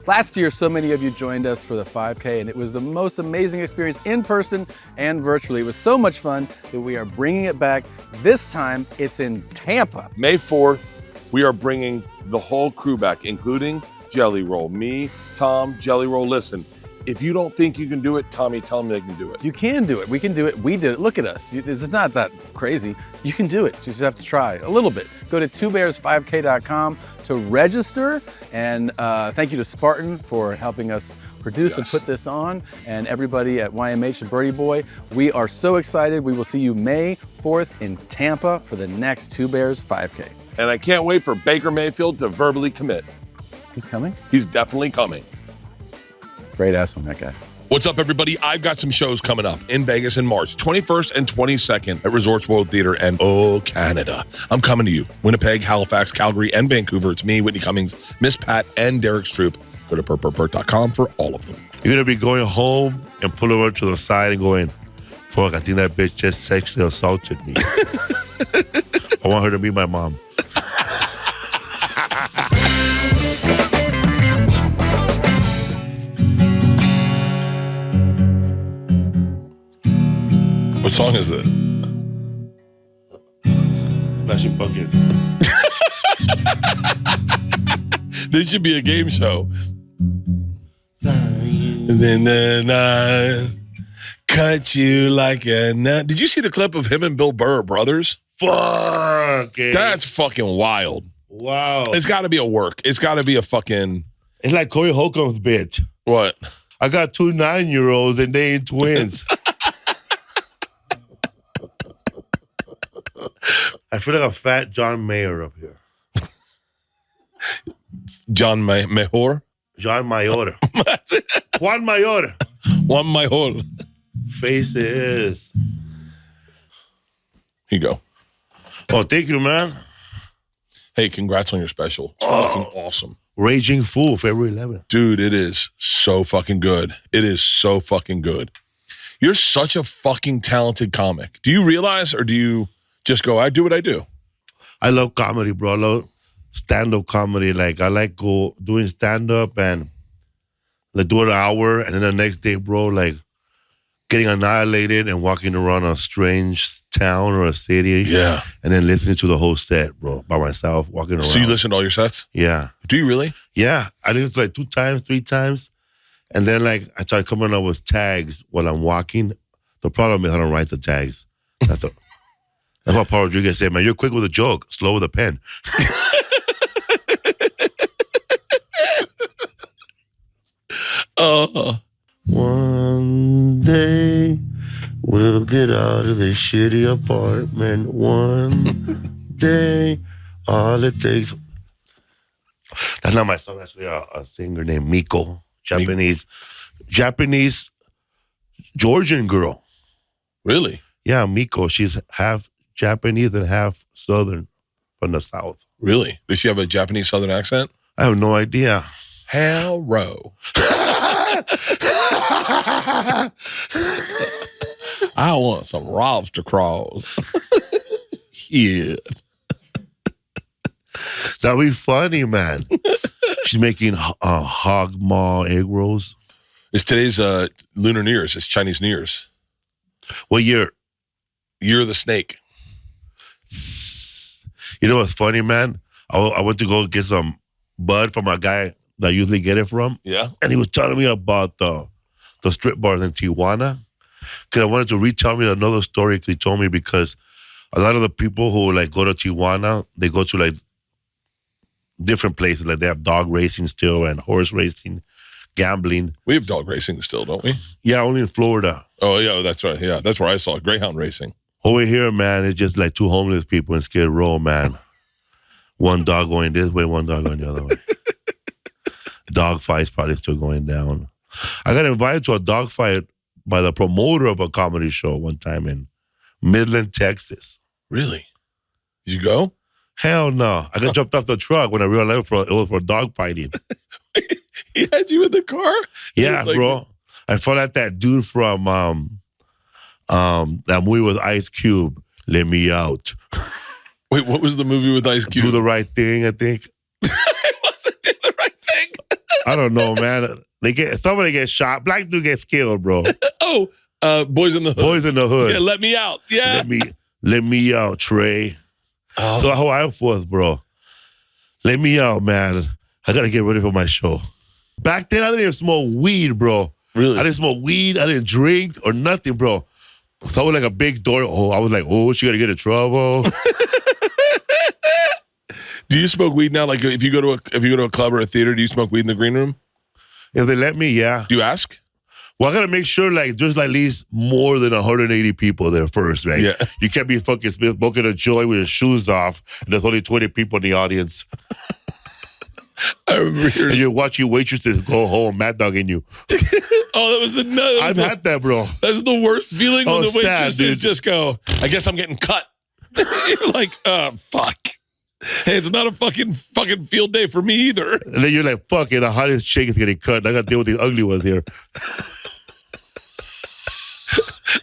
Last year, so many of you joined us for the 5K, and it was the most amazing experience in person and virtually. It was so much fun that we are bringing it back. This time, it's in Tampa. May 4th, we are bringing the whole crew back, including Jelly Roll. Me, Tom, Jelly Roll. Listen, if you don't think you can do it, Tommy, tell them they can do it. You can do it. We can do it. We did it. Look at us. It's not that crazy. You can do it. You just have to try a little bit. Go to twobears5k.com to register. And thank you to Spartan for helping us produce and put this on. And everybody at YMH and Birdie Boy. We are so excited. We will see you May 4th in Tampa for the next Two Bears 5K. And I can't wait for Baker Mayfield to verbally commit. He's coming? He's definitely coming. Great ass on that guy. What's up, everybody? I've got some shows coming up in Vegas in March 21st and 22nd at Resorts World Theater and Canada. I'm coming to you. Winnipeg, Halifax, Calgary, and Vancouver. It's me, Whitney Cummings, Miss Pat, and Derek Stroop. Go to bertbertbert.com for all of them. You're going to be going home and pull over to the side and going, fuck, I think that bitch just sexually assaulted me. I want her to be my mom. What song is this? Smashing Pumpkins. This should be a game show. And then I cut you like a nut. Did you see the clip of him and Bill Burr, brothers? Fuck. That's fucking wild. Wow. It's got to be a work. It's got to be a fucking... It's like Corey Holcomb's bitch. What? I got 2 9-year-olds and they ain't twins. I feel like a fat John Mayer up here. John Mejor? John Mayor. Juan Mayor. Juan Mejor. Faces. Here you go. Oh, thank you, man. Hey, congrats on your special. It's fucking awesome. Raging Fool, February 11th. Dude, it is so fucking good. It is so fucking good. You're such a fucking talented comic. Do you realize, or do you just go, I do what I do? I love comedy, bro. I love stand-up comedy. Like, I like doing stand-up and like do an hour, and then the next day, bro, like getting annihilated and walking around a strange town or a city. Yeah. And then listening to the whole set, bro, by myself, walking around. So you listen to all your sets? Yeah. Do you really? Yeah. I did it like 2 times, 3 times. And then like I started coming up with tags while I'm walking. The problem is I don't write the tags. That's what Paul Rodriguez said, man. You're quick with a joke, slow with a pen. One day we'll get out of this shitty apartment. One day, all it takes. That's not my song. Actually, a singer named Miko, Japanese Georgian girl. Really? Yeah, Miko. She's half Japanese and half Southern from the South. Really? Does she have a Japanese Southern accent? I have no idea. Hell row. I want some lobster crawls. Yeah. That'd be funny, man. She's making hog maw egg rolls. It's today's Lunar New Year's. It's Chinese New Year's. What year? Year of the Snake. You know what's funny, man? I went to go get some bud from a guy that I usually get it from. Yeah. And he was telling me about the strip bars in Tijuana. Because I wanted to retell me another story he told me, because a lot of the people who like go to Tijuana, they go to like different places. Like they have dog racing still and horse racing, gambling. We have dog racing still, don't we? Yeah, only in Florida. Oh, yeah, that's right. Yeah, that's where I saw it. Greyhound racing. Over here, man, it's just like 2 homeless people in Skid Row, man. One dog going this way, one dog going the other way. Dog fight's probably still going down. I got invited to a dog fight by the promoter of a comedy show one time in Midland, Texas. Really? Did you go? Hell no. I got jumped off the truck when I realized it was for dog fighting. He had you in the car? Yeah, like, bro. I felt like that dude from that movie with Ice Cube, Let Me Out. Wait, what was the movie with Ice Cube? Do the Right Thing, I think. It wasn't Do the Right Thing. I don't know, man. Somebody gets shot. Black dude gets killed, bro. Boys in the Hood. Boys in the Hood. Yeah, let me out. Yeah. Let me out, Trey. Oh. So how I was, bro. Let me out, man. I gotta get ready for my show. Back then, I didn't even smoke weed, bro. Really? I didn't smoke weed. I didn't drink or nothing, bro. So I was like a big door. Oh, I was like, she gotta get in trouble. Do you smoke weed now? Like if you go to a club or a theater, do you smoke weed in the green room? If they let me, yeah. Do you ask? Well, I gotta make sure like there's at least more than 180 people there first, right? Yeah. You can't be fucking smoking a joint with your shoes off and there's only 20 people in the audience. I remember And you're watching waitresses go home, mad dogging you. Oh, that was the I've had that, bro. That's the worst feeling when the waitresses sad, just go, I guess I'm getting cut. You're like, fuck. Hey, it's not a fucking field day for me either. And then you're like, fuck it, the hottest chick is getting cut. I gotta deal with these ugly ones here.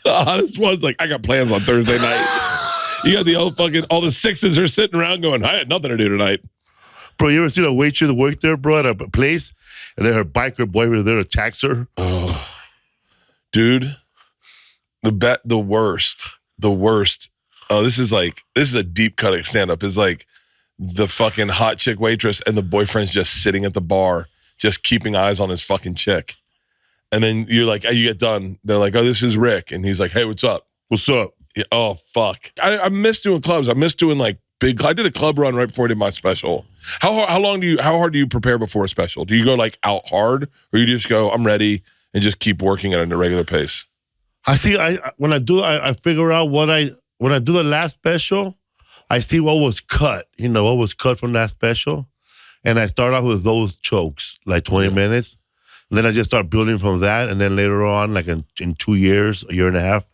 The hottest one's like, I got plans on Thursday night. You got all the sixes are sitting around going, I had nothing to do tonight. Bro, you ever seen a waitress work there, bro, at a place, and then her biker boyfriend there attacks her? Oh, dude, the worst. Oh, this is a deep cut stand-up. Is like the fucking hot chick waitress and the boyfriend's just sitting at the bar, just keeping eyes on his fucking chick. And then you're like, you get done. They're like, oh, this is Rick. And he's like, hey, what's up? What's up? Yeah, oh, fuck. I miss doing clubs. I miss doing like I did a club run right before I did my special. How hard do you prepare before a special? Do you go like out hard or you just go, I'm ready and just keep working at a regular pace? When I figure out when I do the last special, I see what was cut, what was cut from that special. And I start off with those chokes, like 20 minutes. And then I just start building from that. And then later on, like in 2 years, a year and a half,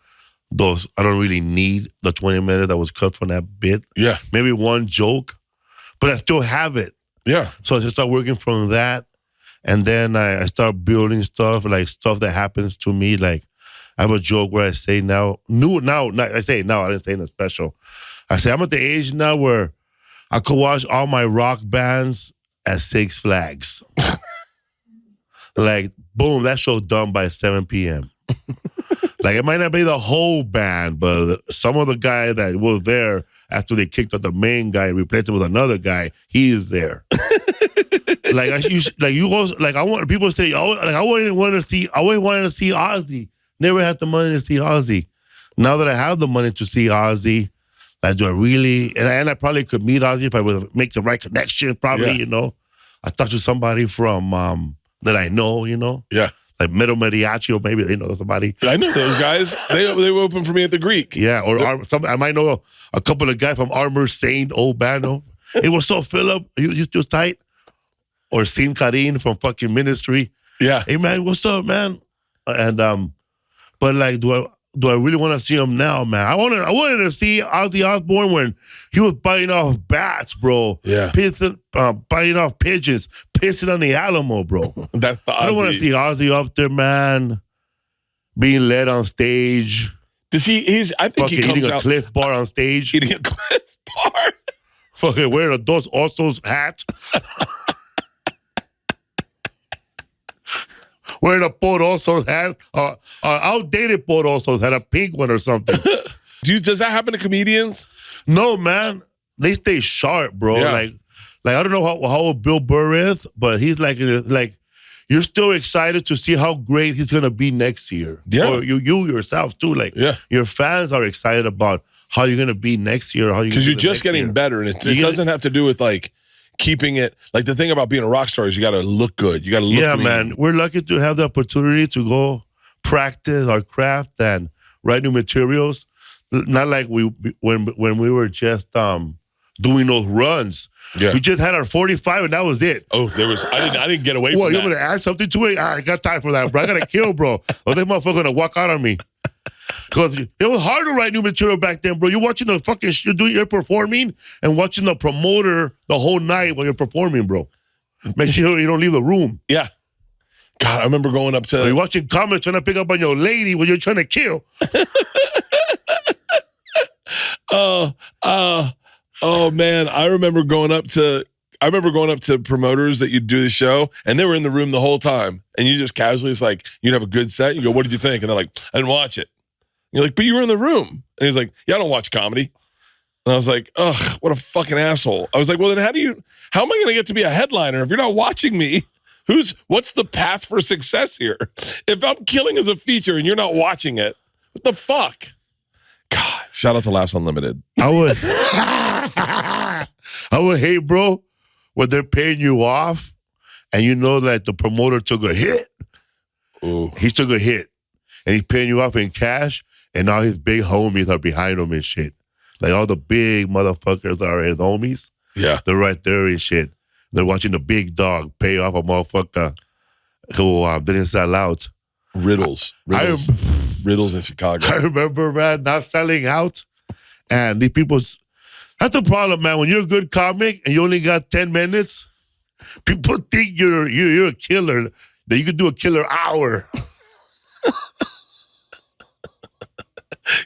I don't really need the 20 minutes that was cut from that bit. Yeah. Maybe one joke, but I still have it. Yeah. So I just start working from that. And then I start building stuff, like stuff that happens to me. Like I have a joke where I say I didn't say in a special. I say I'm at the age now where I could watch all my rock bands at Six Flags. Like, boom, that show's done by 7 p.m. Like, it might not be the whole band, but some of the guy that was there after they kicked out the main guy and replaced him with another guy, he is there. I want people to say, I wouldn't want to see Ozzy. Never had the money to see Ozzy. Now that I have the money to see Ozzy, do I really? And I probably could meet Ozzy if I would make the right connection. Probably, I talked to somebody from that I know, Yeah. like Metal Mariachi, or maybe they know somebody. I know those guys. They were open for me at the Greek. Yeah, or I might know a couple of guys from Armor Saint, old bando. Hey, what's up, Philip? You still tight? Or Sin Karin from fucking Ministry. Yeah. Hey man, what's up, man? And but like, do I really want to see him now, man? I wanted to see Ozzy Osbourne when he was biting off bats, bro. Yeah. Biting off pigeons, pissing on the Alamo, bro. That's the Ozzy. I don't want to see Ozzy up there, man, being led on stage. Does I think he comes eating a out Cliff Bar on stage. eating a Cliff Bar. Fucking wearing a Dos Osos hat. Wearing a Por Osos hat. Outdated Por Osos hat, a pink one or something. Does that happen to comedians? No, man. They stay sharp, bro. Yeah. Like I don't know how old Bill Burr is, but he's like you're still excited to see how great he's gonna be next year. Yeah. Or you yourself too. Like your fans are excited about how you're gonna be next year. Because you're just getting better, and it doesn't have to do with like keeping it. Like the thing about being a rock star is you got to look good. You got to look. Yeah, clean. Man. We're lucky to have the opportunity to go practice our craft and write new materials. Not like when we were just doing those runs. Yeah. We just had our 45 and that was it. Oh, I didn't get away from that. Well, you're gonna add something to it? I got time for that, bro. I gotta kill, bro. Or that motherfucker gonna walk out on me. Because it was hard to write new material back then, bro. You're watching the fucking you're performing and watching the promoter the whole night while you're performing, bro. Make sure you don't leave the room. Yeah. God, I remember going up to... You're watching comments trying to pick up on your lady when you're trying to kill. Oh, man. I remember going up to... I remember going up to promoters that you'd do the show, and they were in the room the whole time, and you just casually, it's like, you'd have a good set. You go, what did you think? And they're like, I didn't watch it. And you're like, but you were in the room. And he's like, yeah, I don't watch comedy. And I was like, ugh, what a fucking asshole. I was like, well, then how am I going to get to be a headliner if you're not watching me? What's the path for success here? If I'm killing as a feature and you're not watching it, what the fuck? God, shout out to Laughs Unlimited. I would hate, bro, when they're paying you off and you know that the promoter took a hit. Ooh. He took a hit and he's paying you off in cash and all his big homies are behind him and shit. Like all the big motherfuckers are his homies. Yeah. They're right there and shit. They're watching the big dog pay off a motherfucker who didn't sell out. Riddles in Chicago. I remember, man, not selling out. And these people, that's the problem, man. When you're a good comic and you only got 10 minutes, people think you're a killer, that you could do a killer hour.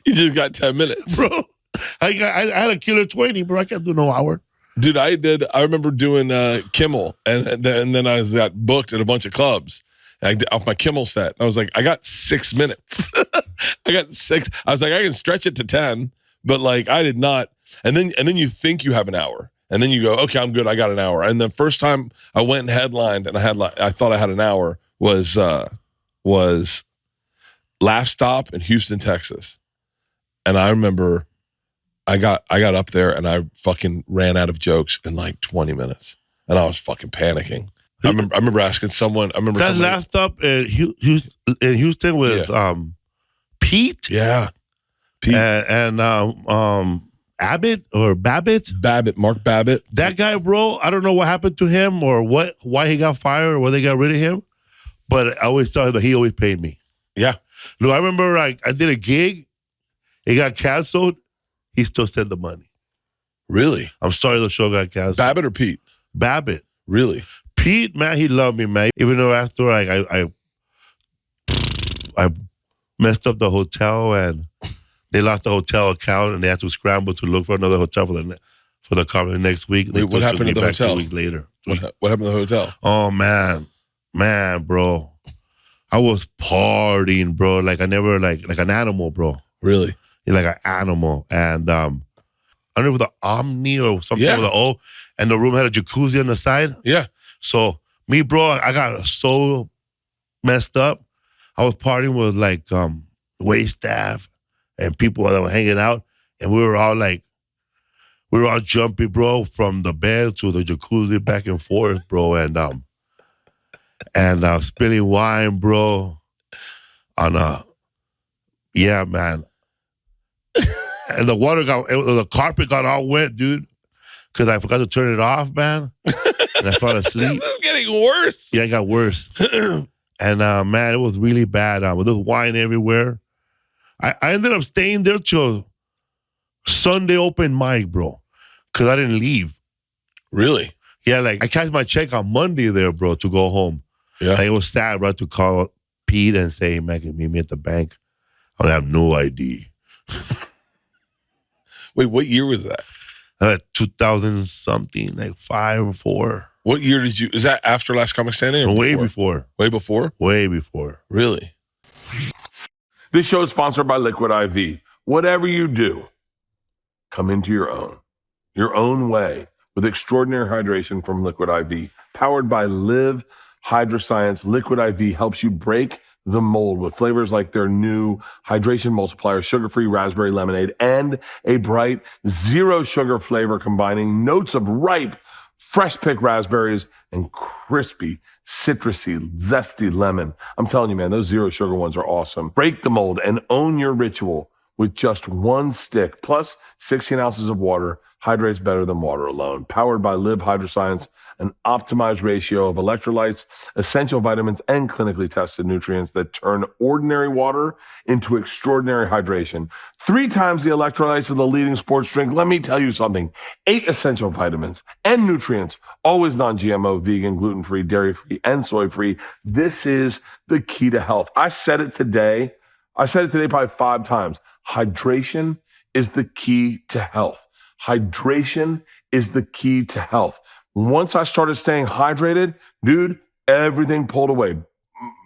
You just got 10 minutes. Bro, I had a killer 20, bro. I can't do no hour. Dude, I remember doing Kimmel, and then I got booked at a bunch of clubs off my Kimmel set. I was like, I got 6 minutes. I got 6. I was like, I can stretch it to 10, but like I did not. And then you think you have an hour, and then you go, okay, I'm good. I got an hour. And the first time I went and headlined, and I thought I had an hour was Laugh Stop in Houston, Texas, and I remember. I got up there and I fucking ran out of jokes in like 20 minutes, and I was fucking panicking. I remember asking someone. That Laughed Up in Houston with Pete. Yeah, Pete and Abbott or Babbitt. Mark Babbitt. That guy, bro. I don't know what happened to him or why he got fired or why they got rid of him, but I always tell him that he always paid me. Yeah. Look, I remember like I did a gig, it got canceled. He still sent the money. Really? I'm sorry the show got canceled. Babbitt or Pete? Babbitt. Really? Pete, man, he loved me, man. Even though after I messed up the hotel and they lost the hotel account and they had to scramble to look for another hotel for the coming next week. Wait, what happened to the hotel? 2 weeks later. What happened to the hotel? Oh, man, bro. I was partying, bro. Like I never, like an animal, bro. Really? Like an animal. And I don't know if the Omni or something with the O, and the room had a jacuzzi on the side. Yeah. So me, bro, I got so messed up. I was partying with like wait staff and people that were hanging out, and we were all jumping, bro, from the bed to the jacuzzi back and forth, bro, and spilling wine, bro, on yeah, man. And the carpet got all wet, dude, because I forgot to turn it off, man. And I fell asleep. This is getting worse. Yeah, it got worse. And, man, it was really bad. With this wine everywhere. I ended up staying there till Sunday open mic, bro, because I didn't leave. Really? Yeah, like, I cashed my check on Monday there, bro, to go home. Yeah. Like, it was sad, bro, to call Pete and say, man, can you meet me at the bank? I have no ID. Wait, what year was that? 2000 something, like 5 or 4. What year is that after Last Comic Standing? Or Way before. Way before? Way before. Really? This show is sponsored by Liquid IV. Whatever you do, come into your own way with extraordinary hydration from Liquid IV. Powered by Live Hydroscience, Liquid IV helps you break the mold with flavors like their new hydration multiplier, sugar-free raspberry lemonade, and a bright zero sugar flavor combining notes of ripe, fresh-picked raspberries and crispy, citrusy, zesty lemon. I'm telling you, man, those zero sugar ones are awesome. Break the mold and own your ritual with just one stick, plus 16 ounces of water. Hydrates better than water alone. Powered by Live Hydroscience, an optimized ratio of electrolytes, essential vitamins, and clinically tested nutrients that turn ordinary water into extraordinary hydration. 3 times the electrolytes of the leading sports drink. Let me tell you something. 8 essential vitamins and nutrients, always non-GMO, vegan, gluten-free, dairy-free, and soy-free. This is the key to health. I said it today probably 5 times. Hydration is the key to health. Hydration is the key to health. Once I started staying hydrated, dude, everything pulled away.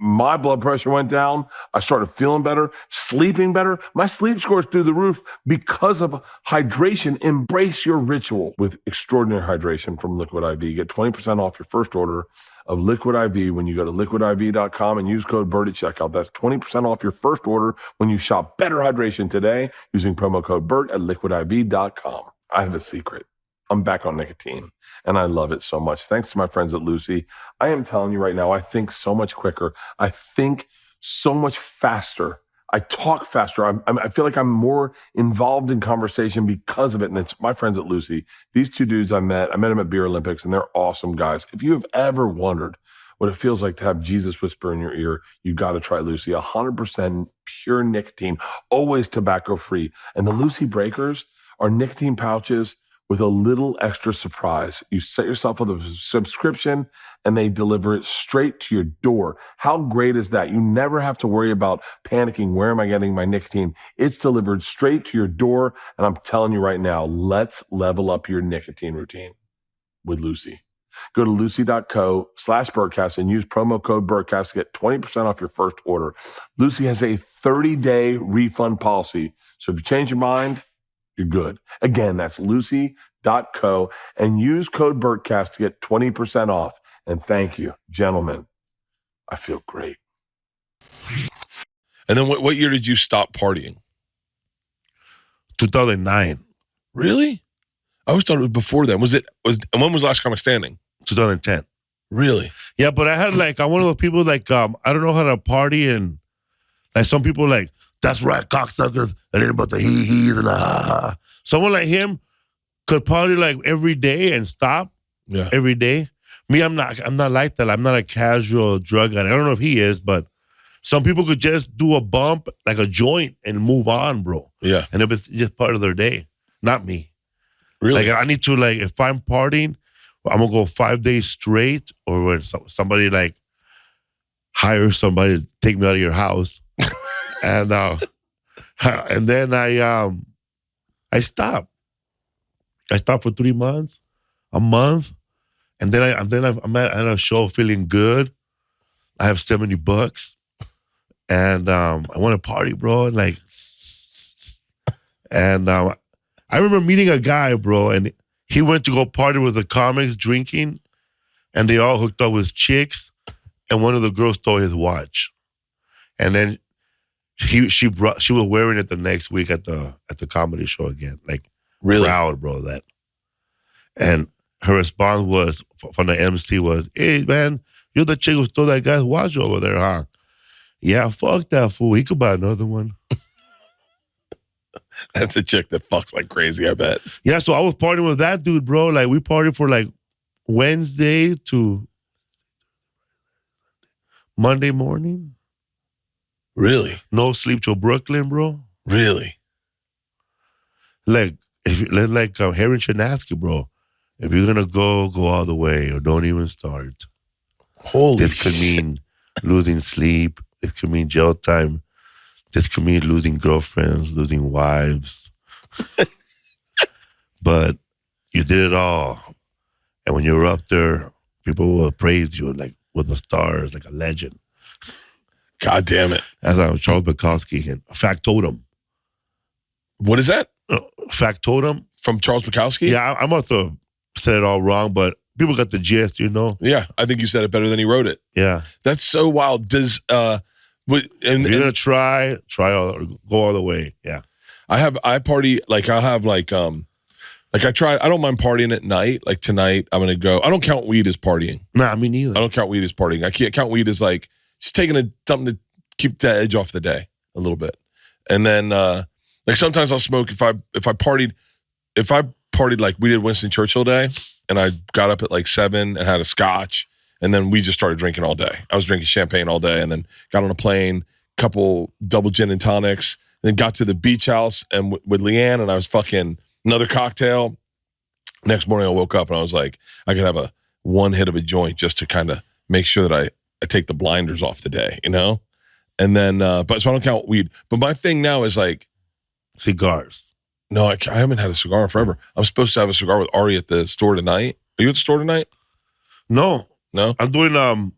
My blood pressure went down. I started feeling better, sleeping better. My sleep scores through the roof because of hydration. Embrace your ritual with extraordinary hydration from Liquid IV. Get 20% off your first order of Liquid IV when you go to liquidiv.com and use code BERT at checkout. That's 20% off your first order when you shop Better Hydration today using promo code BERT at liquidiv.com. I have a secret. I'm back on nicotine, and I love it so much. Thanks to my friends at Lucy. I am telling you right now, I think so much quicker. I think so much faster. I talk faster. I feel like I'm more involved in conversation because of it, and it's my friends at Lucy. These two dudes I met them at Beer Olympics, and they're awesome guys. If you have ever wondered what it feels like to have Jesus whisper in your ear, you got to try Lucy. 100% pure nicotine, always tobacco-free. And the Lucy Breakers are nicotine pouches with a little extra surprise. You set yourself up a subscription and they deliver it straight to your door. How great is that? You never have to worry about panicking. Where am I getting my nicotine? It's delivered straight to your door. And I'm telling you right now, let's level up your nicotine routine with Lucy. Go to lucy.co/Bertcast and use promo code Bertcast to get 20% off your first order. Lucy has a 30-day refund policy. So if you change your mind, you're good. Again, that's lucy.co and use code Bertcast to get 20% off. And thank you, gentlemen. I feel great. And then what year did you stop partying? 2009. Really? I always thought it was before then. And when was Last Comic Standing? 2010. Really? Yeah, but I had I'm one of those people I don't know how to party, and like some people that's right, cocksuckers, and then about the hee-hees and ha-ha-ha. Someone like him could party every day and stop every day. Me, I'm not like that. I'm not a casual drug addict. I don't know if he is, but some people could just do a bump, like a joint, and move on, bro. Yeah. And it was just part of their day. Not me. Really? I need to, if I'm partying, I'm going to go 5 days straight, or when somebody, hire somebody to take me out of your house. And then I stopped. I stopped for 3 months, a month, and then I'm at a show feeling good. I have $70, and I want to party, bro. And I remember meeting a guy, bro, and he went to go party with the comics, drinking, and they all hooked up with chicks, and one of the girls stole his watch, and then she was wearing it the next week at the comedy show again. Really proud, bro, that. And her response was from the MC was, "Hey man, you're the chick who stole that guy's watch over there, huh?" Yeah, fuck that fool. He could buy another one. That's a chick that fucks like crazy, I bet. Yeah, so I was partying with that dude, bro. We partied for Wednesday to Monday morning. Really? No sleep till Brooklyn, bro. Really? Harry Chinaski, bro. If you're gonna go all the way, or don't even start. Holy This could mean losing sleep. It could mean jail time. This could mean losing girlfriends, losing wives. But you did it all. And when you're up there, people will praise you with the stars, like a legend. God damn it. As Charles Bukowski and Factotum. What is that? Factotum. From Charles Bukowski? Yeah, I must have said it all wrong, but people got the gist, Yeah, I think you said it better than he wrote it. Yeah. That's so wild. Does if you're gonna try go all the way. Yeah. I party I don't mind partying at night. Like tonight, I'm gonna go. I don't count weed as partying. Nah, me neither. I don't count weed as partying. I can't count weed as just taking something to keep the edge off the day a little bit. And then sometimes I'll smoke if I partied like we did Winston Churchill Day, and I got up at 7 and had a scotch, and then we just started drinking all day. I was drinking champagne all day, and then got on a plane, couple double gin and tonics, and then got to the beach house and with Leanne, and I was fucking another cocktail. Next morning I woke up and I was like, I could have one hit of a joint just to kind of make sure that I take the blinders off the day, And then, so I don't count weed. But my thing now is cigars. No, I haven't had a cigar in forever. I'm supposed to have a cigar with Ari at the store tonight. Are you at the store tonight? No, No? I'm doing my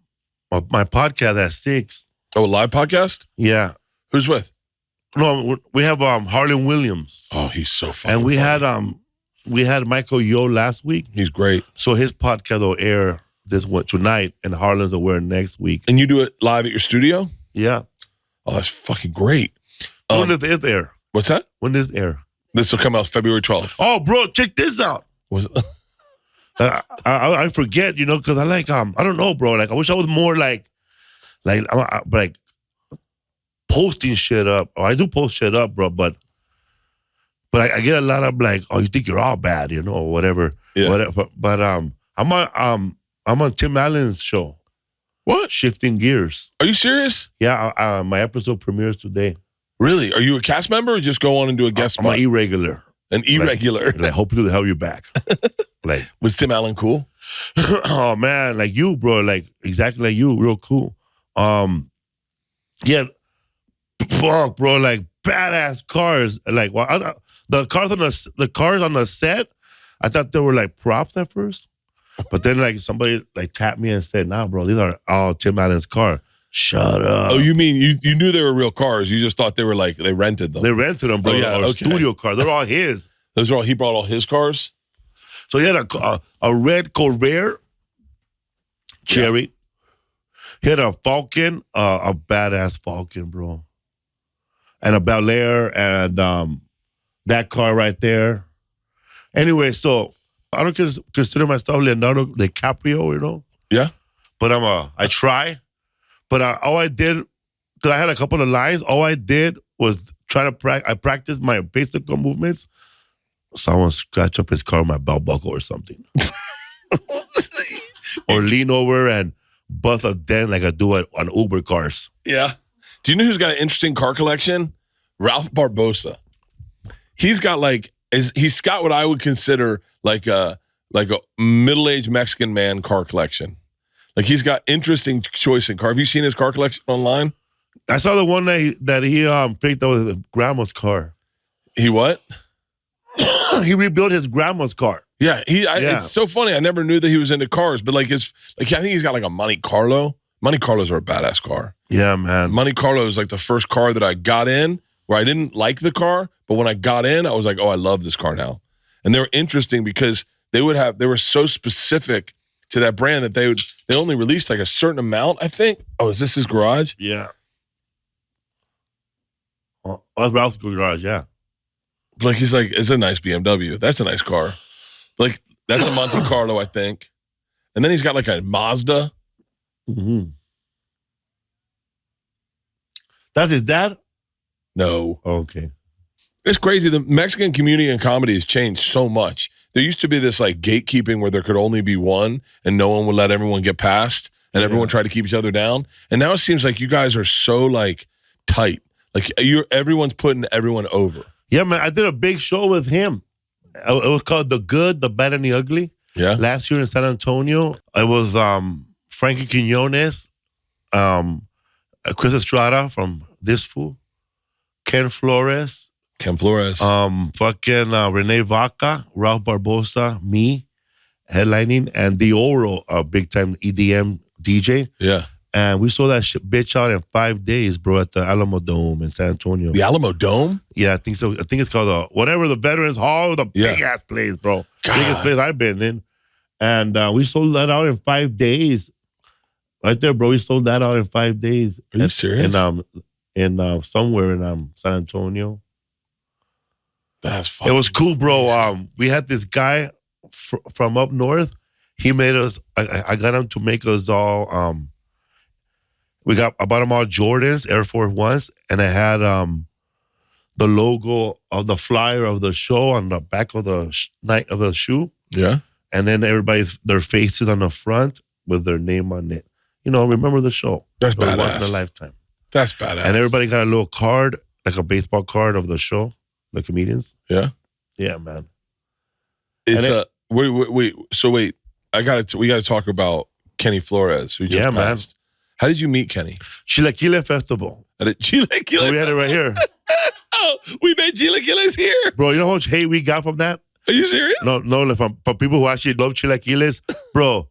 podcast at 6. Oh, a live podcast? Yeah. Who's with? No, we have Harlan Williams. Oh, he's so funny. And we had Michael Yo last week. He's great. So his podcast will air tonight, and Harlan's will air next week. And you do it live at your studio? Yeah. Oh, that's fucking gret. When does it air? What's that? When does it air? This will come out February 12th. Oh, bro, check this out. Was it? I forget, because I like I don't know, bro. Like I wish I was more like posting shit up. Oh, I do post shit up, bro, but I get a lot of like, oh, you think you're all bad, or whatever. Yeah. Whatever. But I'm on Tim Allen's show. What? Shifting Gears. Are you serious? Yeah, my episode premieres today. Really? Are you a cast member or just go on and do a guest I'm spot? an irregular. An irregular. Like hopefully they'll have you back. Like, was Tim Allen cool? oh man, like you, bro, like exactly like you, real cool. Yeah, fuck, bro, like badass cars. Like, well, the cars on the set, I thought they were like props at first, but then like somebody like tapped me and said, "Nah, bro, these are all Tim Allen's car." Shut up. Oh, you mean you knew they were real cars? You just thought they were like they rented them. They rented them, bro. Oh, yeah, or okay. studio cars. They're all his. Those are all he brought all his cars. So he had a red Corvair Cherry. Yeah. He had a Falcon, a badass Falcon, bro. And a Bel Air and that car right there. Anyway, so I don't consider myself Leonardo DiCaprio, Yeah. But I try. But all I did, because I had a couple of lines, all I did was try to I practiced my basic movements. Someone scratch up his car with my belt buckle or something. Or lean over and bust a dent like I do on Uber cars. Yeah. Do you know who's got an interesting car collection? Ralph Barbosa. He's got he's got what I would consider like a middle-aged Mexican man car collection. Like he's got interesting choice in car. Have you seen his car collection online? I saw the one that he picked up with his grandma's car. He what? He rebuilt his grandma's car. Yeah, it's so funny. I never knew that he was into cars, but I think he's got like a Monte Carlo. Monte Carlos are a badass car. Yeah, man. Monte Carlo is like the first car that I got in where I didn't like the car, but when I got in, I was like, oh, I love this car now. And they were interesting because they were so specific to that brand that they only released like a certain amount, I think. Oh, is this his garage? Yeah. Oh, that's Ralph's garage, yeah. Like he's like, it's a nice BMW. That's a nice car. Like that's a Monte Carlo, I think. And then he's got like a Mazda. Mm-hmm. That's his dad? No. Okay. It's crazy. The Mexican community and comedy has changed so much. There used to be this like gatekeeping where there could only be one and no one would let everyone get past and everyone tried to keep each other down. And now it seems like you guys are so like tight. Like everyone's putting everyone over. Yeah, man. I did a big show with him. It was called The Good, The Bad, and the Ugly. Yeah. Last year in San Antonio. It was Frankie Quinones, Chris Estrada from This Fool, Ken Flores, fucking Renee Vaca, Ralph Barbosa, me, headlining, and the Oro, a big time EDM DJ. Yeah. And we sold that bitch out in 5 days, bro, at the Alamo Dome in San Antonio. The Alamo Dome? Yeah, I think so. I think it's called whatever the Veterans Hall, the big ass place, bro. God. Biggest place I've been in. And we sold that out in 5 days. Right there, bro. We sold that out in 5 days. Are you serious? In somewhere in San Antonio. That's fucking It was cool, bro. We had this guy from up north. He made us. I got him to make us all. I bought them all Jordans, Air Force Ones, and I had the logo of the flyer of the show on the back of the night of the shoe. Yeah. And then their faces on the front with their name on it. Remember the show. That's badass. Once in a lifetime. That's badass. And everybody got a little card, like a baseball card of the show, the comedians. Yeah. Yeah, man. It's wait. So wait, we got to talk about Kenny Flores, who just passed. Man. How did you meet Kenny? Chilaquile Festival. At a Chilaquile. We had it right here. Oh, we made Chilaquiles here. Bro, you know how much hate we got from that? Are you serious? No, like for people who actually love chilaquiles, bro.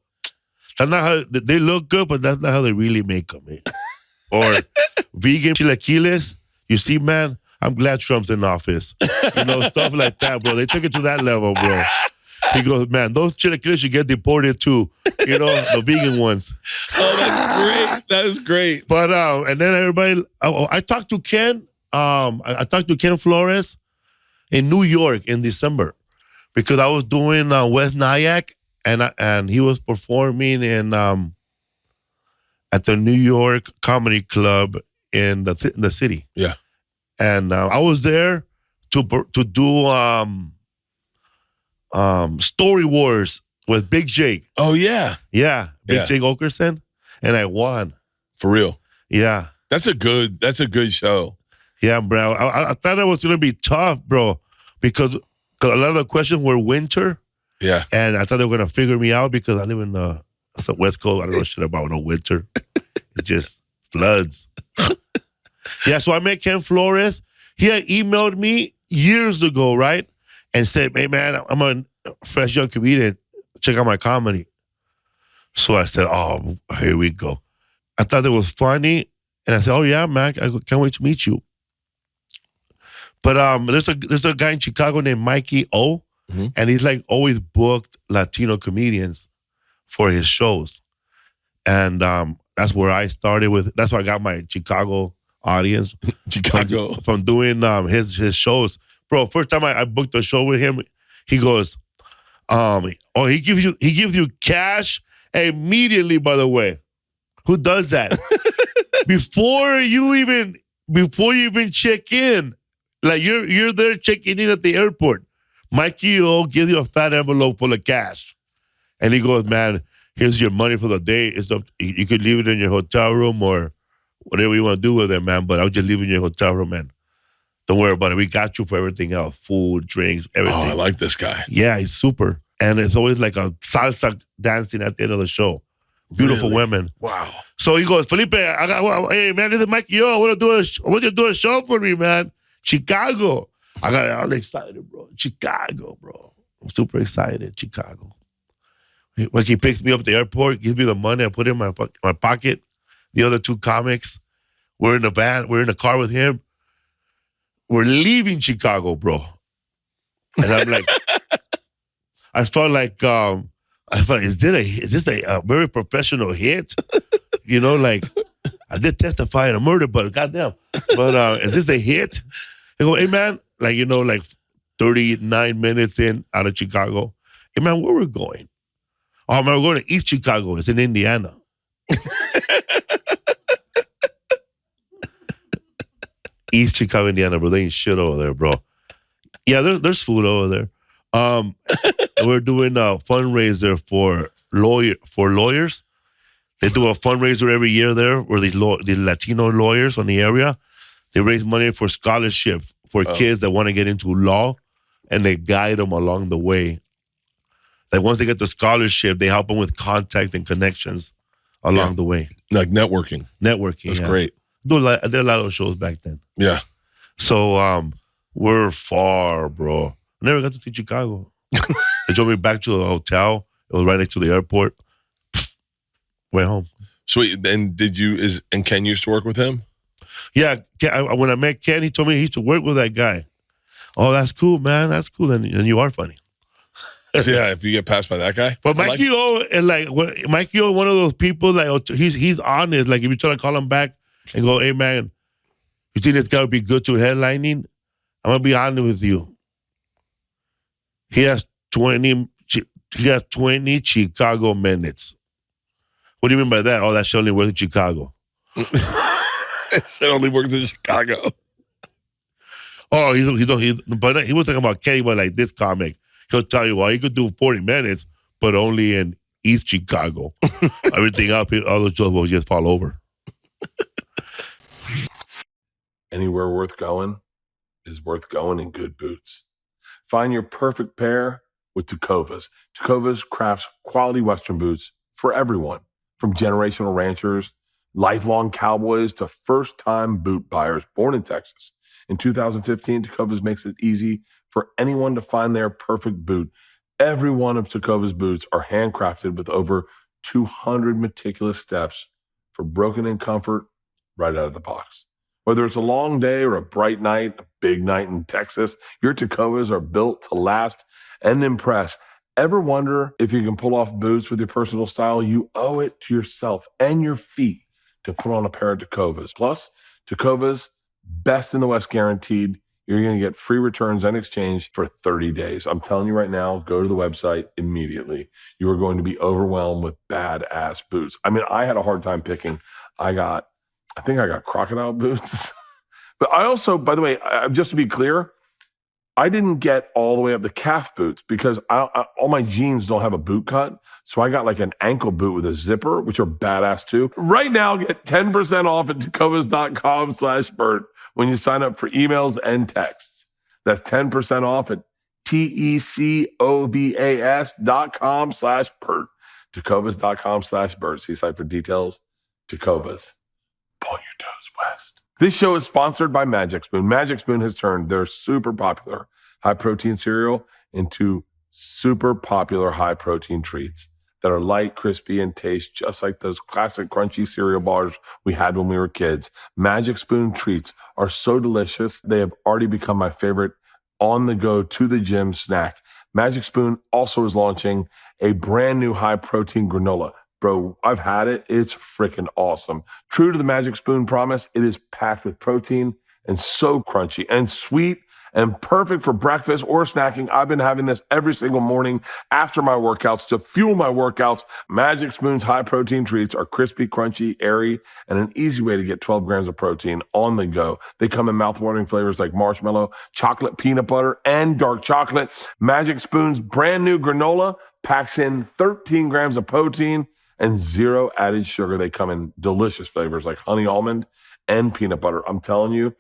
That's not how they look good, but that's not how they really make them. Eh? Or vegan chilaquiles. You see, man, I'm glad Trump's in office. Stuff like that, bro. They took it to that level, bro. He goes, man, those chilaquiles should get deported too. The vegan ones. Oh, that's great. That is great. But and then everybody, I talked to Ken. I talked to Ken Flores in New York in December because I was doing West Nyack and he was performing in at the New York Comedy Club in the city. Yeah, and I was there to do Story Wars with Big Jake. Oh yeah, Big Jake Okerson, and I won. For real. Yeah, that's a good show. Yeah, bro. I thought it was gonna be tough, bro, because a lot of the questions were winter. Yeah, and I thought they were gonna figure me out because I live in the West Coast. I don't know shit about no winter. It just floods. Yeah, so I met Ken Flores. He had emailed me years ago, right, and said, "Hey man, I'm a fresh young comedian. Check out my comedy." So I said, "Oh, here we go." I thought it was funny, and I said, "Oh yeah, man, I can't wait to meet you." But there's a guy in Chicago named Mikey O, and he's like always booked Latino comedians for his shows, and that's where I started with. That's where I got my Chicago audience. From doing his shows, bro. First time I booked a show with him, he goes, he gives you cash immediately. By the way, who does that before you even check in? Like you're there checking in at the airport. Mikey O gives you a fat envelope full of cash. And he goes, man, here's your money for the day. It's up. You could leave it in your hotel room or whatever you want to do with it, man. But I'll just leave it in your hotel room, man. Don't worry about it. We got you for everything else. Food, drinks, everything. Oh, I like this guy. Yeah, he's super. And it's always like a salsa dancing at the end of the show. Beautiful women. Wow. So he goes, Felipe, hey, man, this is Mikey O. I want you to do a show for me, man. Chicago. I'm excited, bro. Chicago, bro. I'm super excited. Chicago. Like he picks me up at the airport, gives me the money, I put it in my pocket. The other two comics, we're in the van, we're in the car with him. We're leaving Chicago, bro. And I'm like, I felt like, is this a very professional hit? Like I did testify in a murder, but goddamn. But is this a hit? They go, hey man, like 39 minutes in out of Chicago. Hey man, where we're going? Oh man, we're going to East Chicago. It's in Indiana. East Chicago, Indiana, bro. They ain't shit over there, bro. Yeah, there's food over there. We're doing a fundraiser for lawyers. They do a fundraiser every year there where the Latino lawyers from the area, they raise money for scholarship for kids that want to get into law, and they guide them along the way. Like once they get the scholarship, they help them with contact and connections along the way. Like networking. That's great. I did a lot of shows back then. Yeah. So we're far, bro. I never got to see Chicago. They drove me back to the hotel. It was right next to the airport. Went home. Sweet. And Ken used to work with him? Yeah. When I met Ken, he told me he used to work with that guy. Oh, that's cool, man. That's cool. And you are funny. So yeah, if you get passed by that guy. But Mikey O, Mikey O, one of those people, like he's honest. Like if you try to call him back and go, hey man, you think this guy would be good to headlining? I'm gonna be honest with you. He has 20 Chicago minutes. What do you mean by that? Oh, that shit only works in Chicago. Shit only works in Chicago. Oh, but he was talking about Kenny, but like this comic. He'll tell you, well, he could do 40 minutes, but only in East Chicago. Everything up, all the shows will just fall over. Anywhere worth going is worth going in good boots. Find your perfect pair with Tecovas. Tecovas crafts quality Western boots for everyone, from generational ranchers lifelong Cowboys to first-time boot buyers born in Texas. In 2015, Tecovas makes it easy for anyone to find their perfect boot. Every one of Tecovas boots are handcrafted with over 200 meticulous steps for broken-in comfort right out of the box. Whether it's a long day or a bright night, a big night in Texas, your Tecovas are built to last and impress. Ever wonder if you can pull off boots with your personal style? You owe it to yourself and your feet to put on a pair of Tecovas. Plus, Tecovas, best in the West guaranteed. You're going to get free returns and exchange for 30 days. I'm telling you right now, go to the website immediately. You are going to be overwhelmed with badass boots. I mean, I had a hard time picking. I think I got crocodile boots. But I also, by the way, just to be clear, I didn't get all the way up the calf boots because all my jeans don't have a boot cut. So I got like an ankle boot with a zipper, which are badass too. Right now, get 10% off at tecovas.com/Bert when you sign up for emails and texts. That's 10% off at tecovas.com/Bert. Tecovas.com/Bert. See site for details. Tecovas. Pull your toes west. This show is sponsored by Magic Spoon. Magic Spoon has turned their super popular high-protein cereal into super popular high-protein treats that are light, crispy, and taste just like those classic crunchy cereal bars we had when we were kids. Magic Spoon treats are so delicious, they have already become my favorite on-the-go to the gym snack. Magic Spoon also is launching a brand new high-protein granola. Bro, I've had it. It's freaking awesome. True to the Magic Spoon promise, it is packed with protein and so crunchy and sweet and perfect for breakfast or snacking. I've been having this every single morning after my workouts to fuel my workouts. Magic Spoon's high protein treats are crispy, crunchy, airy, and an easy way to get 12 grams of protein on the go. They come in mouthwatering flavors like marshmallow, chocolate, peanut butter, and dark chocolate. Magic Spoon's brand new granola packs in 13 grams of protein and 0 added sugar. They come in delicious flavors like honey almond and peanut butter. I'm telling you,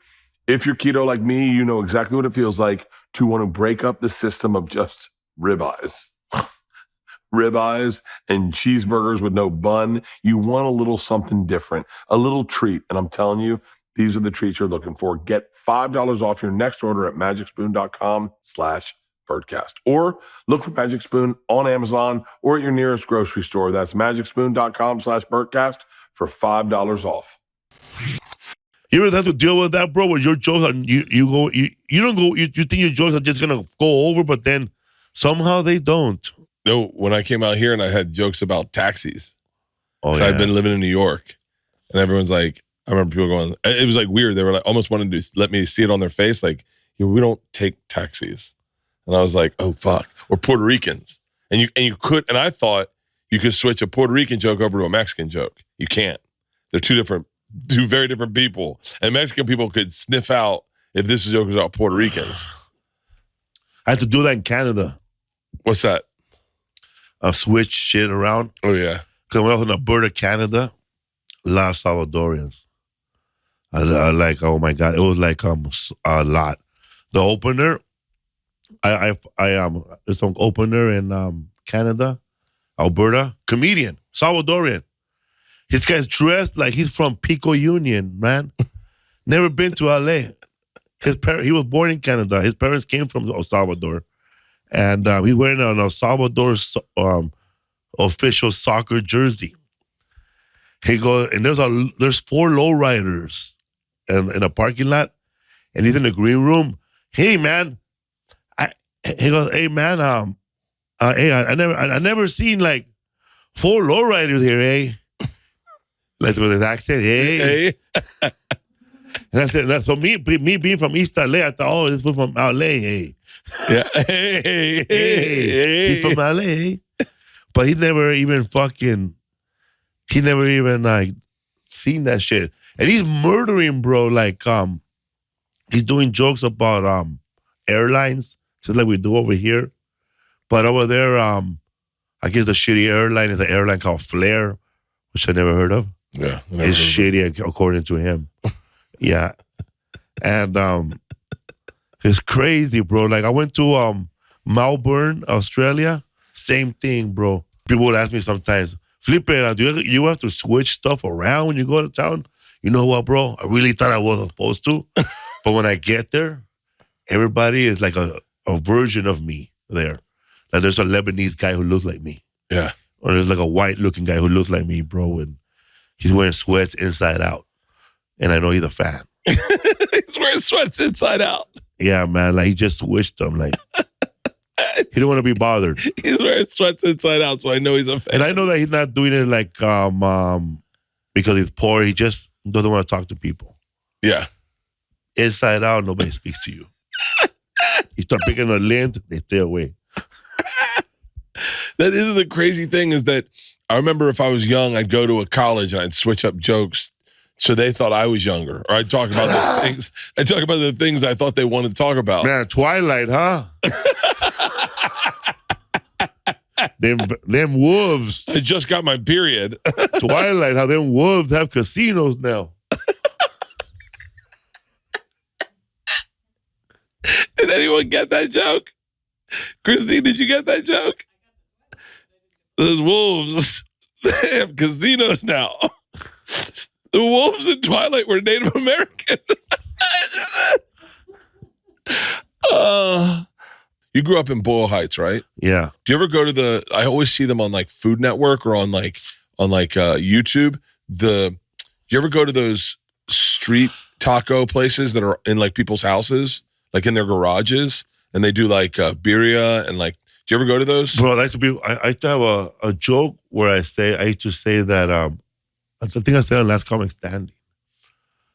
if you're keto like me, you know exactly what it feels like to want to break up the system of just ribeyes. Ribeyes and cheeseburgers with no bun. You want a little something different, a little treat. And I'm telling you, these are the treats you're looking for. Get $5 off your next order at magicspoon.com/Bertcast. Or look for Magic Spoon on Amazon or at your nearest grocery store. That's magicspoon.com/Bertcast for $5 off. You ever have to deal with that, bro? Where your jokes are, you think your jokes are just gonna go over, but then somehow they don't. No, when I came out here and I had jokes about taxis. Oh, so I'd been living in New York, and everyone's like, I remember people going, it was like weird. They were like almost wanted to let me see it on their face, like, we don't take taxis. And I was like, oh fuck. Or Puerto Ricans. And you could, and I thought you could switch a Puerto Rican joke over to a Mexican joke. You can't. They're two very different people. And Mexican people could sniff out if this joke was about Puerto Ricans. I had to do that in Canada. What's that? Switch shit around. Oh, yeah. Because when I was in Alberta, Canada, a lot of Salvadorians. I like, oh my God, it was like a lot. The opener, there's an opener in Canada, Alberta, comedian, Salvadorian. This guy's dressed like he's from Pico Union, man. Never been to LA. He was born in Canada. His parents came from El Salvador. And he wearing an El Salvador official soccer jersey. He goes, and there's 4 lowriders in a parking lot, and he's in the green room. Hey man, he goes, hey man, hey, I never seen like 4 lowriders here, eh? Like with his accent, hey. And I said, so me being from East LA, I thought, oh, this was from LA, hey. Yeah, hey. He's from LA, eh? But he never even like seen that shit. And he's murdering, bro. Like, he's doing jokes about airlines, just like we do over here. But over there, I guess the shitty airline is an airline called Flair, which I never heard of. Yeah. It's shitty according to him. Yeah. And it's crazy, bro. Like I went to Melbourne, Australia. Same thing, bro. People would ask me sometimes, Felipe, do you have to switch stuff around when you go to town? You know what, bro? I really thought I wasn't supposed to. But when I get there, everybody is like a version of me there. Like there's a Lebanese guy who looks like me. Yeah. Or there's like a white-looking guy who looks like me, bro, and he's wearing sweats inside out. And I know he's a fan. He's wearing sweats inside out. Yeah, man. Like he just switched them. Like he don't want to be bothered. He's wearing sweats inside out, so I know he's a fan. And I know that he's not doing it like because he's poor. He just doesn't want to talk to people. Yeah. Inside out, nobody speaks to you. You start picking a lint, they stay away. That is the crazy thing is that I remember if I was young, I'd go to a college and I'd switch up jokes so they thought I was younger. Or I'd talk about the things. I'd talk about the things I thought they wanted to talk about. Man, Twilight, huh? them wolves. I just got my period. Twilight, how them wolves have casinos now. Did anyone get that joke? Christine, did you get that joke? Those wolves, they have casinos now. The wolves in Twilight were Native American. You grew up in Boyle Heights, right? Yeah. Do you ever go to I always see them on like Food Network or on YouTube. Do you ever go to those street taco places that are in like people's houses, like in their garages, and they do like birria and like, do you ever go to those? Bro, I used to have a joke where I used to say that, I think I said on Last Comic Standing.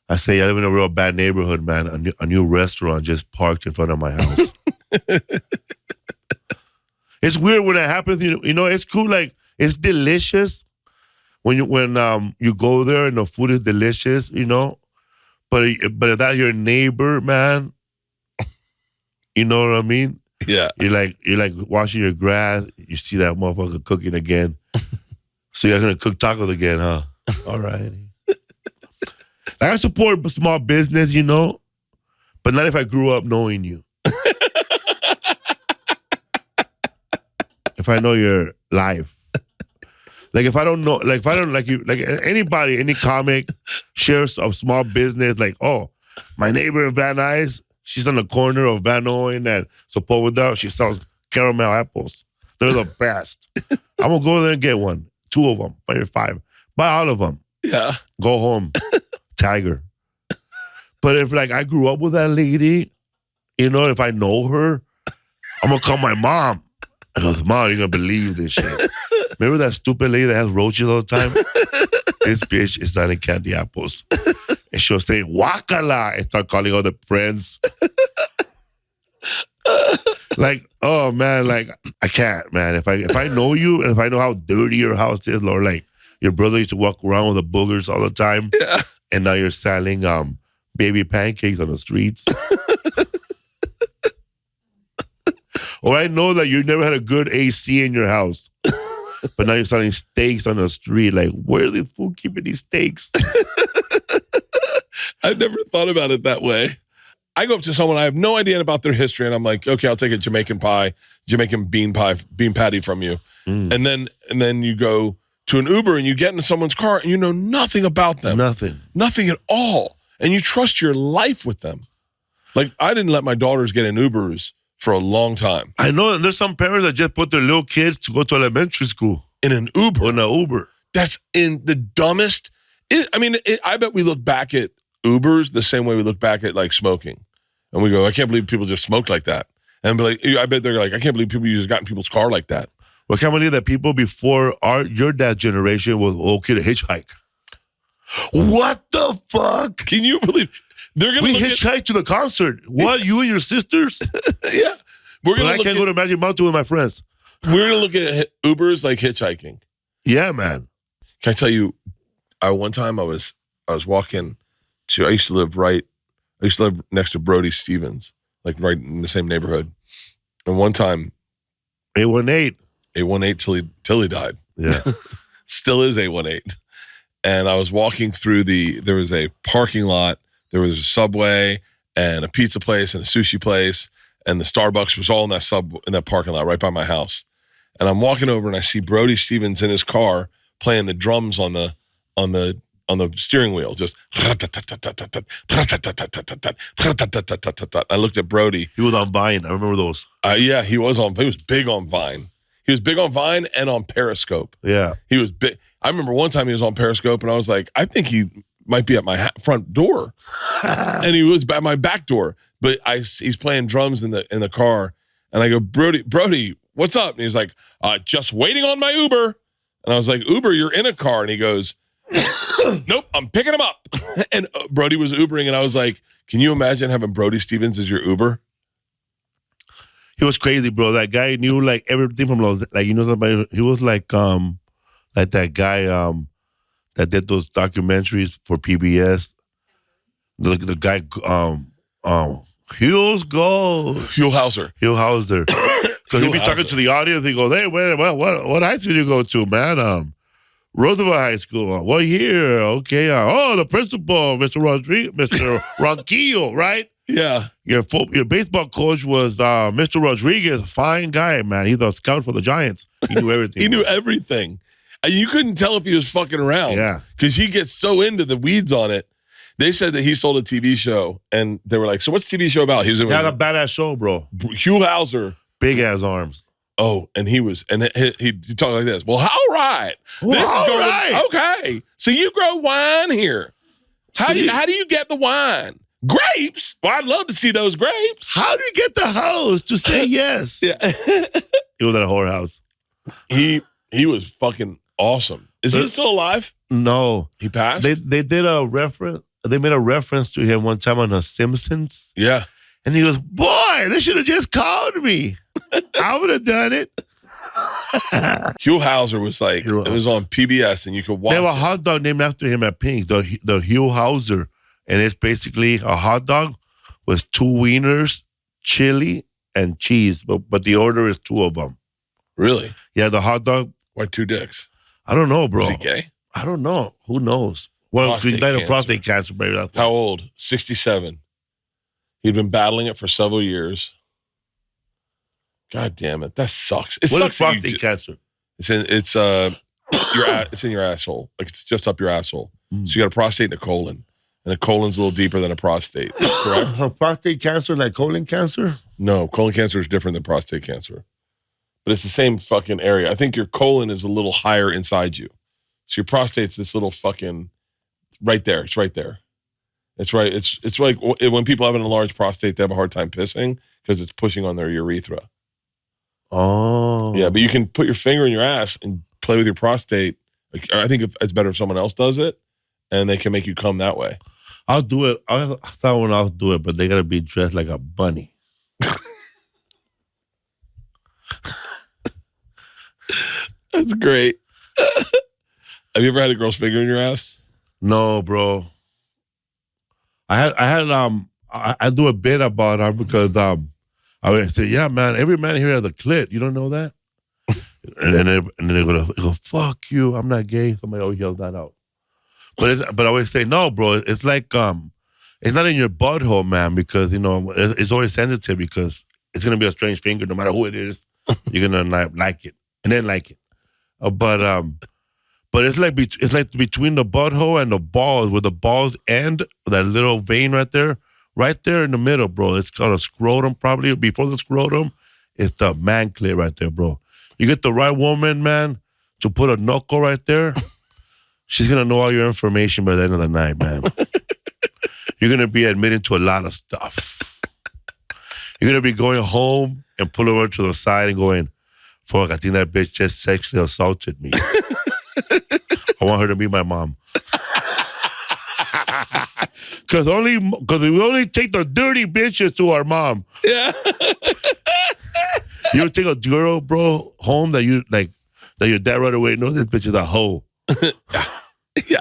I say, I live in a real bad neighborhood, man. A new restaurant just parked in front of my house. It's weird when that happens. You know, it's cool. Like, it's delicious when you go there and the food is delicious, you know. But if that's your neighbor, man, you know what I mean? Yeah. You're like washing your grass. You see that motherfucker cooking again. So you're gonna cook tacos again, huh? All right. I support small business, you know, but not if I grew up knowing you. If I know your life. Like if I don't know, like if I don't like you, like anybody, any comic shares of small business, like, oh, my neighbor in Van Nuys, she's on the corner of Van Nuys and Sepulveda. She sells caramel apples. They're the best. I'm gonna go there and get one, 2 of them, maybe 5. Buy all of them. Yeah. Go home. Tiger. But if like I grew up with that lady, you know, if I know her, I'm gonna call my mom. I goes, Mom, you're gonna believe this shit. Remember that stupid lady that has roaches all the time? This bitch is selling candy apples. And she'll say, Wakala, and start calling all the friends. Like, oh man, like I can't, man. If I know you and if I know how dirty your house is, or like your brother used to walk around with the boogers all the time, yeah. And now you're selling baby pancakes on the streets. Or I know that you never had a good AC in your house, but now you're selling steaks on the street. Like, where's the food keeping these steaks? I've never thought about it that way. I go up to someone, I have no idea about their history, and I'm like, okay, I'll take a Jamaican bean patty from you. And then you go to an Uber and you get into someone's car and you know nothing about them. Nothing at all. And you trust your life with them. Like, I didn't let my daughters get in Ubers for a long time. I know that there's some parents that just put their little kids to go to elementary school. In an Uber. In an Uber. That's in the dumbest. I bet we look back at Ubers the same way we look back at like smoking. And we go, I can't believe people just smoked like that. And I bet they're like, I can't believe people just got in people's car like that. Well, I can't believe that people before your dad's generation was okay to hitchhike. What the fuck? Can you believe we hitchhiked to the concert? What? You and your sisters? Yeah. I can't go to Magic Mountain with my friends. We're gonna look at Ubers like hitchhiking. Yeah, man. Can I tell you? One time I was walking to. I used to live next to Brody Stevens, like right in the same neighborhood. And one time, 818 till he died. Yeah, still is 818. And I was walking through there was a parking lot. There was a Subway and a pizza place and a sushi place. And the Starbucks was all in that parking lot right by my house. And I'm walking over and I see Brody Stevens in his car playing the drums on the steering wheel. Just I looked at Brody. He was on Vine. I remember those. Yeah, he was big on Vine. He was big on Vine and on Periscope. Yeah. He was big. I remember one time he was on Periscope and I was like, I think he might be at my front door. And he was at my back door. But he's playing drums in the car. And I go, Brody, what's up? And he's like, just waiting on my Uber. And I was like, Uber, you're in a car. And he goes, nope, I'm picking him up. And Brody was Ubering. And I was like, can you imagine having Brody Stevens as your Uber? He was crazy, bro. That guy knew like everything from those, like, you know, somebody. He was like that guy that did those documentaries for PBS. The guy Huelhauser. Because he'd be talking to the audience. He goes, "Hey, what high school do you go to, man? Roosevelt High School. What year? Okay. The principal, Mr. Ronquillo, right? Yeah. Your baseball coach was Mr. Rodriguez, a fine guy, man. He's a scout for the Giants. He knew everything. He knew everything. And you couldn't tell if he was fucking around. Yeah. Because he gets so into the weeds on it. They said that he sold a TV show, and they were like, so what's the TV show about? He had a badass show, bro. Huelhauser. Big ass arms. Oh, and he talked like this. Well, all right. Okay. So you grow wine here. How do you get the wine? Grapes? Well, I'd love to see those grapes. How do you get the house to say yes? Yeah. He was at a whorehouse. He was fucking awesome. Is he still alive? No. He passed? They did a reference. They made a reference to him one time on The Simpsons. Yeah. And he goes, boy, they should have just called me. I would have done it. Huelhauser was like, it was on PBS and you could watch They have a hot dog named after him at Pink's, the Huelhauser. And it's basically a hot dog with 2 wieners, chili, and cheese. But the order is 2 of them. Really? Yeah, the hot dog. Why 2 dicks? I don't know, bro. Is he gay? I don't know. Who knows? Well, he died of prostate cancer, baby. How old? 67. He'd been battling it for several years. God damn it. That sucks. It what sucks. Is prostate cancer? It's in your asshole. Like it's just up your asshole. So you got a prostate and a colon. And a colon's a little deeper than a prostate. Correct? So prostate cancer like colon cancer? No, colon cancer is different than prostate cancer. But it's the same fucking area. I think your colon is a little higher inside you. So your prostate's this little fucking right there. It's right there. It's right. It's like when people have an enlarged prostate, they have a hard time pissing because it's pushing on their urethra. Oh. Yeah, but you can put your finger in your ass and play with your prostate. Like, I think it's better if someone else does it, and they can make you come that way. I'll do it. I thought when I'll do it, but they gotta be dressed like a bunny. That's great. Have you ever had a girl's finger in your ass? No, bro. I do a bit about them because I would say, yeah, man, every man here has a clit. You don't know that? and then they go, fuck you. I'm not gay. Somebody always yells that out. But I always say, no, bro. It's like it's not in your butthole, man, because it's always sensitive because it's gonna be a strange finger no matter who it is. You're gonna not like it and then like it. But it's like between the butthole and the balls, where the balls end, that little vein right there in the middle, bro. It's called a scrotum. Probably before the scrotum, it's the man clit right there, bro. You get the right woman, man, to put a knuckle right there. She's gonna know all your information by the end of the night, man. You're gonna be admitting to a lot of stuff. You're gonna be going home and pulling her to the side and going, fuck, I think that bitch just sexually assaulted me. I want her to be my mom. Because we only take the dirty bitches to our mom. Yeah. You take a girl, bro, home that your dad right away knows this bitch is a hoe. Yeah.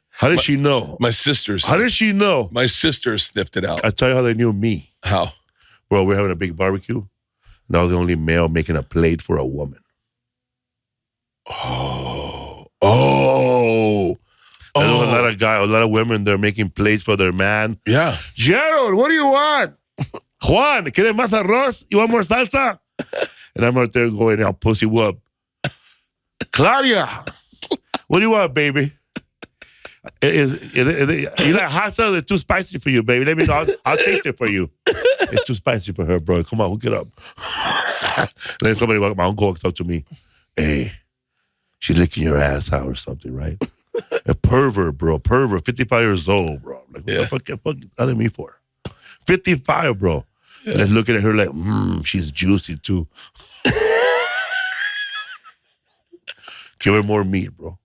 How did she know? My sister. How did she know? My sister sniffed it out. I tell you how they knew me. How? Bro, we're having a big barbecue, and I was the only male making a plate for a woman. Oh. There's a lot of women there making plates for their man. Yeah. Gerald, what do you want? Juan, ¿quieres más arroz? You want more salsa? And I'm out there going, I'll pussy whoop. Claudia, What do you want, baby? You like hot sauce? It's too spicy for you, baby. Let me know. I'll taste it for you. It's too spicy for her, bro. Come on, hook it up. Then my uncle walks up to me. Hey, she's licking your ass out or something, right? A pervert, bro. Pervert. 55 years old, bro. Like, what the fuck you telling me for? 55, bro. Yeah. Let's look at her like, she's juicy too. Give her more meat, bro.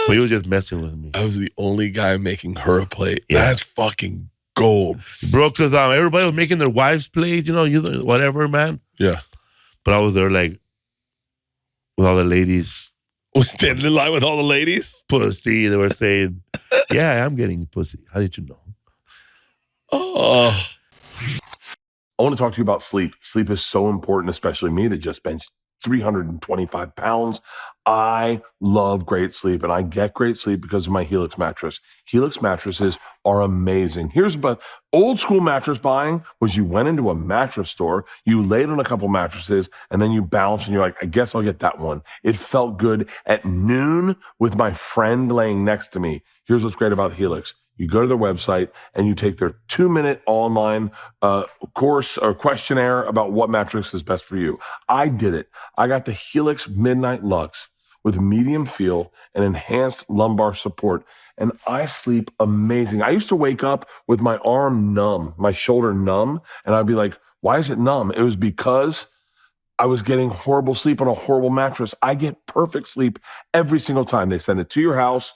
But he was just messing with me. I was the only guy making her a plate. Yeah. That's fucking gold. Bro, because everybody was making their wives' plate, whatever, man. Yeah. But I was there like, with all the ladies. Was standing in line with all the ladies? Pussy. They were saying, yeah, I'm getting pussy. How did you know? Oh. I want to talk to you about sleep. Sleep is so important, especially me that just benched 325 pounds. I love great sleep, and I get great sleep because of my Helix mattress. Helix mattresses are amazing. Here's about old school mattress buying was you went into a mattress store, you laid on a couple mattresses, and then you bounced and you're like, I guess I'll get that one. It felt good at noon with my friend laying next to me. Here's what's great about Helix. You go to their website and you take their 2-minute online course or questionnaire about what mattress is best for you. I did it. I got the Helix Midnight Luxe with medium feel and enhanced lumbar support. And I sleep amazing. I used to wake up with my arm numb, my shoulder numb, and I'd be like, why is it numb? It was because I was getting horrible sleep on a horrible mattress. I get perfect sleep every single time. They send it to your house,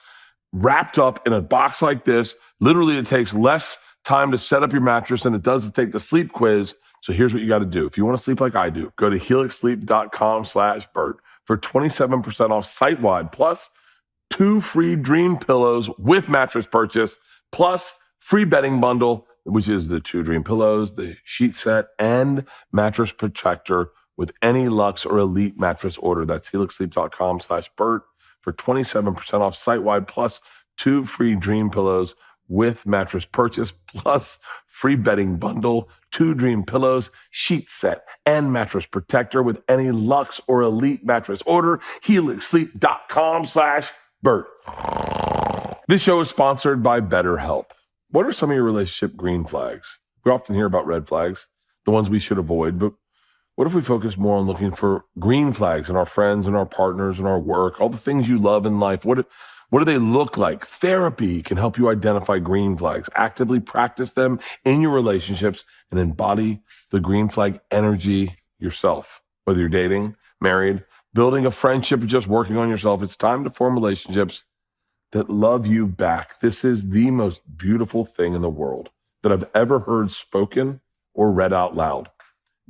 wrapped up in a box like this. Literally, it takes less time to set up your mattress than it does to take the sleep quiz. So here's what you got to do. If you want to sleep like I do, go to helixsleep.com/Bert for 27% off site-wide, plus 2 free dream pillows with mattress purchase, plus free bedding bundle, which is the 2 dream pillows, the sheet set, and mattress protector with any Luxe or Elite mattress order. That's helixsleep.com/Bert for 27% off site-wide, plus 2 free dream pillows with mattress purchase, plus free bedding bundle, 2 dream pillows, sheet set, and mattress protector with any Luxe or Elite mattress order. helixsleep.com/Bert. This show is sponsored by BetterHelp. What are some of your relationship green flags? We often hear about red flags, the ones we should avoid, but what if we focus more on looking for green flags in our friends and our partners and our work, all the things you love in life? What do they look like? Therapy can help you identify green flags, actively practice them in your relationships, and embody the green flag energy yourself. Whether you're dating, married, building a friendship, or just working on yourself, it's time to form relationships that love you back. This is the most beautiful thing in the world that I've ever heard spoken or read out loud.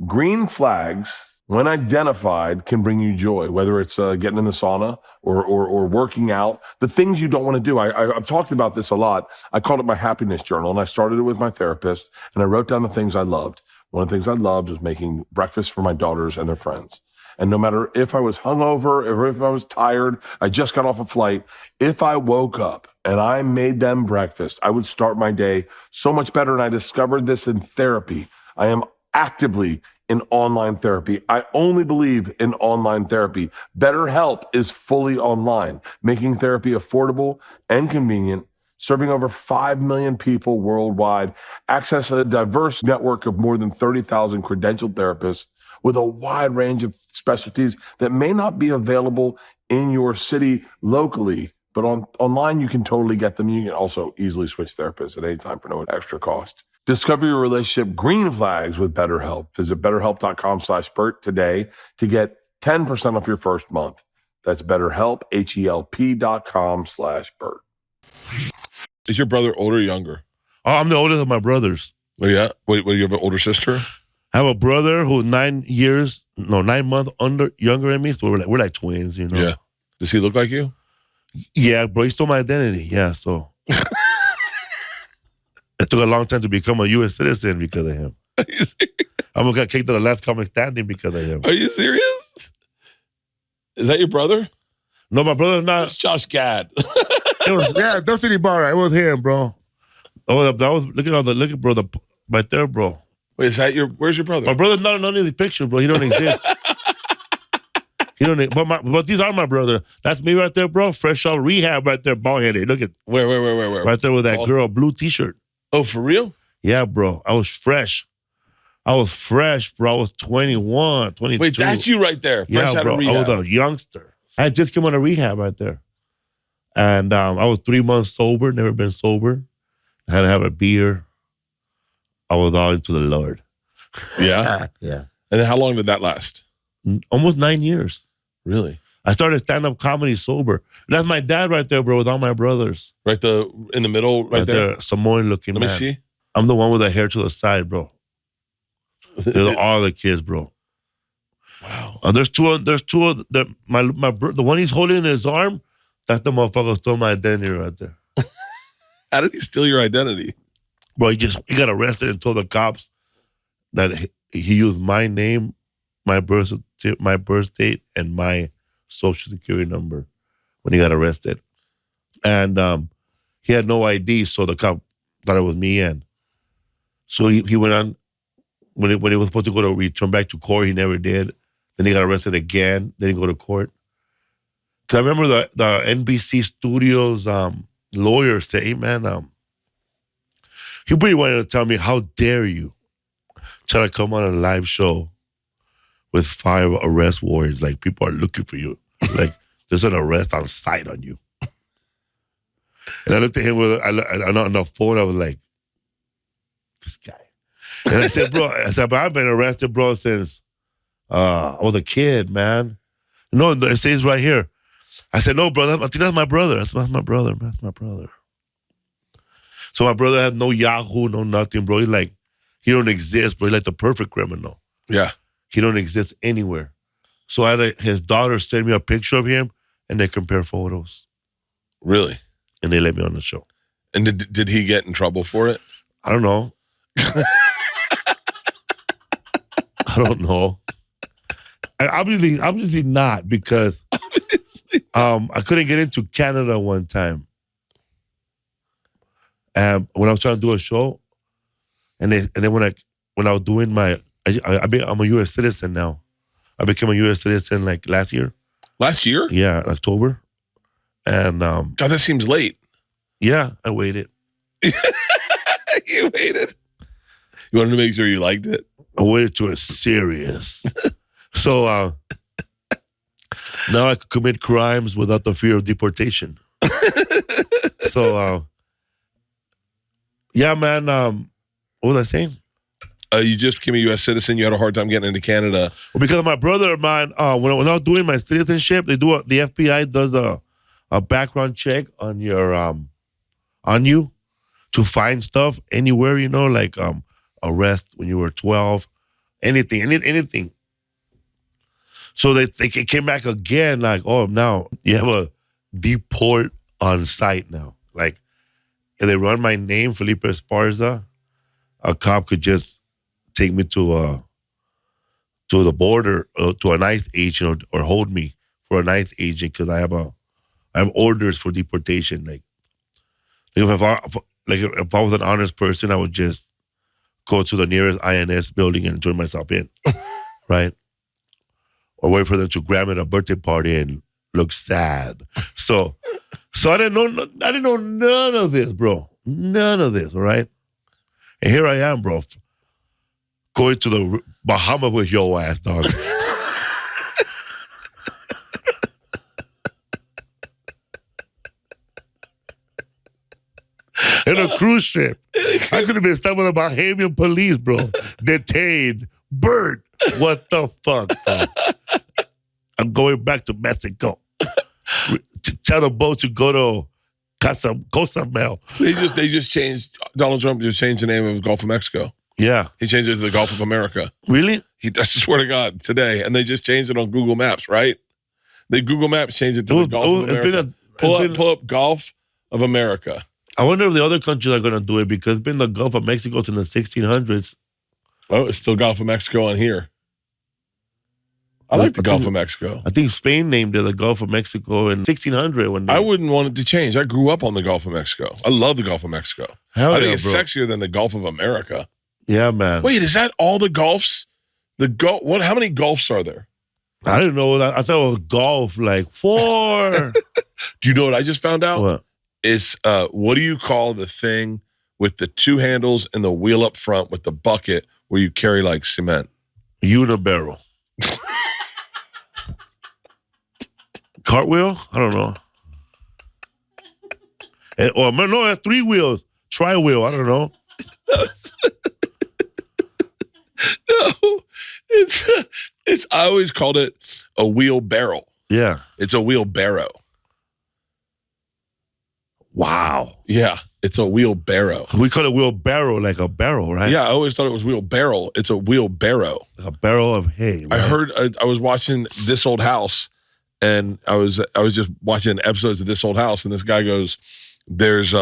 Green flags, when identified, can bring you joy, whether it's getting in the sauna or working out, the things you don't want to do. I've talked about this a lot. I called it my happiness journal, and I started it with my therapist, and I wrote down the things I loved. One of the things I loved was making breakfast for my daughters and their friends. And no matter if I was hungover or if I was tired, I just got off a flight, if I woke up and I made them breakfast, I would start my day so much better. And I discovered this in therapy. I am actively in online therapy. I only believe in online therapy. BetterHelp is fully online, making therapy affordable and convenient, serving over 5 million people worldwide, access a diverse network of more than 30,000 credentialed therapists with a wide range of specialties that may not be available in your city locally, but online you can totally get them. You can also easily switch therapists at any time for no extra cost. Discover your relationship green flags with BetterHelp. Visit betterhelp.com/Bert today to get 10% off your first month. That's BetterHelp, HELP.com/Bert. Is your brother older or younger? Oh, I'm the oldest of my brothers. Oh, yeah? Wait, you have an older sister? I have a brother who's 9 months younger than me, so we're like twins, you know. Yeah. Does he look like you? Yeah, bro, he stole my identity. Yeah, so it took a long time to become a U.S. citizen because of him. Are you serious? I'm gonna get kicked to the last comic standing because of him. Are you serious? Is that your brother? No, my brother's not. It's Josh Gad. Don't City Bar. It was him, bro. Look at bro, right there, bro. Wait, where's your brother? My brother's not in any of the pictures, bro. He don't exist. He don't. But these are my brother. That's me right there, bro. Fresh out rehab right there, bald headed. Look at Where? right there with that girl, blue t-shirt. Oh, for real? Yeah, bro. I was fresh. bro. I was 21, 22. Wait, that's you right there. Fresh out bro. of rehab. I was a youngster. I had just come out of rehab right there. And I was 3 months sober, never been sober. I had to have a beer. I was all into the Lord. Yeah? Yeah. And then how long did that last? Almost 9 years. Really? I started stand-up comedy sober. That's my dad right there, bro, with all my brothers. Right in the middle, right there? Samoan-looking man. Let me see. I'm the one with the hair to the side, bro. They're all the kids, bro. Wow. There's two of the one he's holding in his arm, that's the motherfucker who stole my identity right there. How did he steal your identity? Bro, he got arrested and told the cops that he used my name, my birth date, and my social security number when he got arrested. And he had no ID, so the cop thought it was me. And so he went on, when he was supposed to go to return back to court, he never did. Then he got arrested again, then he go to court. Because I remember the NBC Studios lawyer said, hey, man, he really wanted to tell me, how dare you try to come on a live show with 5 arrest warrants? Like, people are looking for you. Like, there's an arrest on sight on you. And I looked at him on the phone. I was like, this guy. And I said, but I've been arrested, bro, since I was a kid, man. No, it says right here. I said, no, brother. I think that's my brother. That's my brother. That's my brother. So my brother had no Yahoo, no nothing, bro. He don't exist, bro. He's like the perfect criminal. Yeah. He don't exist anywhere. So I had his daughter send me a picture of him, and they compare photos. Really? And they let me on the show. And did he get in trouble for it? I don't know. I don't know. Obviously not, because I couldn't get into Canada one time. And when I was trying to do a show, and then when I was doing I'm a U.S. citizen now. I became a U.S. citizen like last year. Last year? Yeah, October. And God, that seems late. Yeah, I waited. You waited. You wanted to make sure you liked it. I waited till it's serious. So now I could commit crimes without the fear of deportation. So yeah, man. What was I saying? You just became a U.S. citizen. You had a hard time getting into Canada. Well, because of my brother of mine, when I was doing my citizenship, the FBI does a background check on your on you to find stuff anywhere, like arrest when you were 12, anything. So they came back again, like, oh, now you have a deport on site now. Like, if they run my name, Felipe Esparza, a cop could just take me to the border, to an ICE agent, or hold me for an ICE agent, because I have orders for deportation. Like if I was an honest person, I would just go to the nearest INS building and turn myself in, right? Or wait for them to grab me at a birthday party and look sad. So I didn't know none of this, bro. None of this, all right? And here I am, bro, going to the Bahamas with your ass, dog. In a cruise ship. I could have been stopped with the Bahamian police, bro. Detained. Bert. What the fuck, bro? I'm going back to Mexico. Tell the boat to go to Cozumel. They just changed, Donald Trump just changed the name of Gulf of Mexico. Yeah. He changed it to the Gulf of America. Really? I swear to God, today. And they just changed it on Google Maps, right? Google Maps changed it to the Gulf of America. Pull up Gulf of America. I wonder if the other countries are going to do it, because it's been the Gulf of Mexico since the 1600s. Oh, it's still Gulf of Mexico on here. I like the Gulf of Mexico. I think Spain named it the Gulf of Mexico in 1600. I wouldn't want it to change. I grew up on the Gulf of Mexico. I love the Gulf of Mexico. I think it's sexier than the Gulf of America. Yeah, man. Wait, is that all the Gulfs? How many Gulfs are there? I didn't know that. I thought it was golf, like 4. Do you know what I just found out? What? It's what do you call the thing with the 2 handles and the wheel up front with the bucket where you carry like cement? Unibarrel. Cartwheel? I don't know. Or no, it has 3 wheels. Tri-wheel, I don't know. No, it's. I always called it a wheelbarrow. Yeah. It's a wheelbarrow. Wow. Yeah, it's a wheelbarrow. We call it wheelbarrow, like a barrel, right? Yeah, I always thought it was wheelbarrow. It's a wheelbarrow. Like a barrel of hay. Right? I heard. I was watching This Old House, and I was just watching episodes of This Old House, and this guy goes, "There's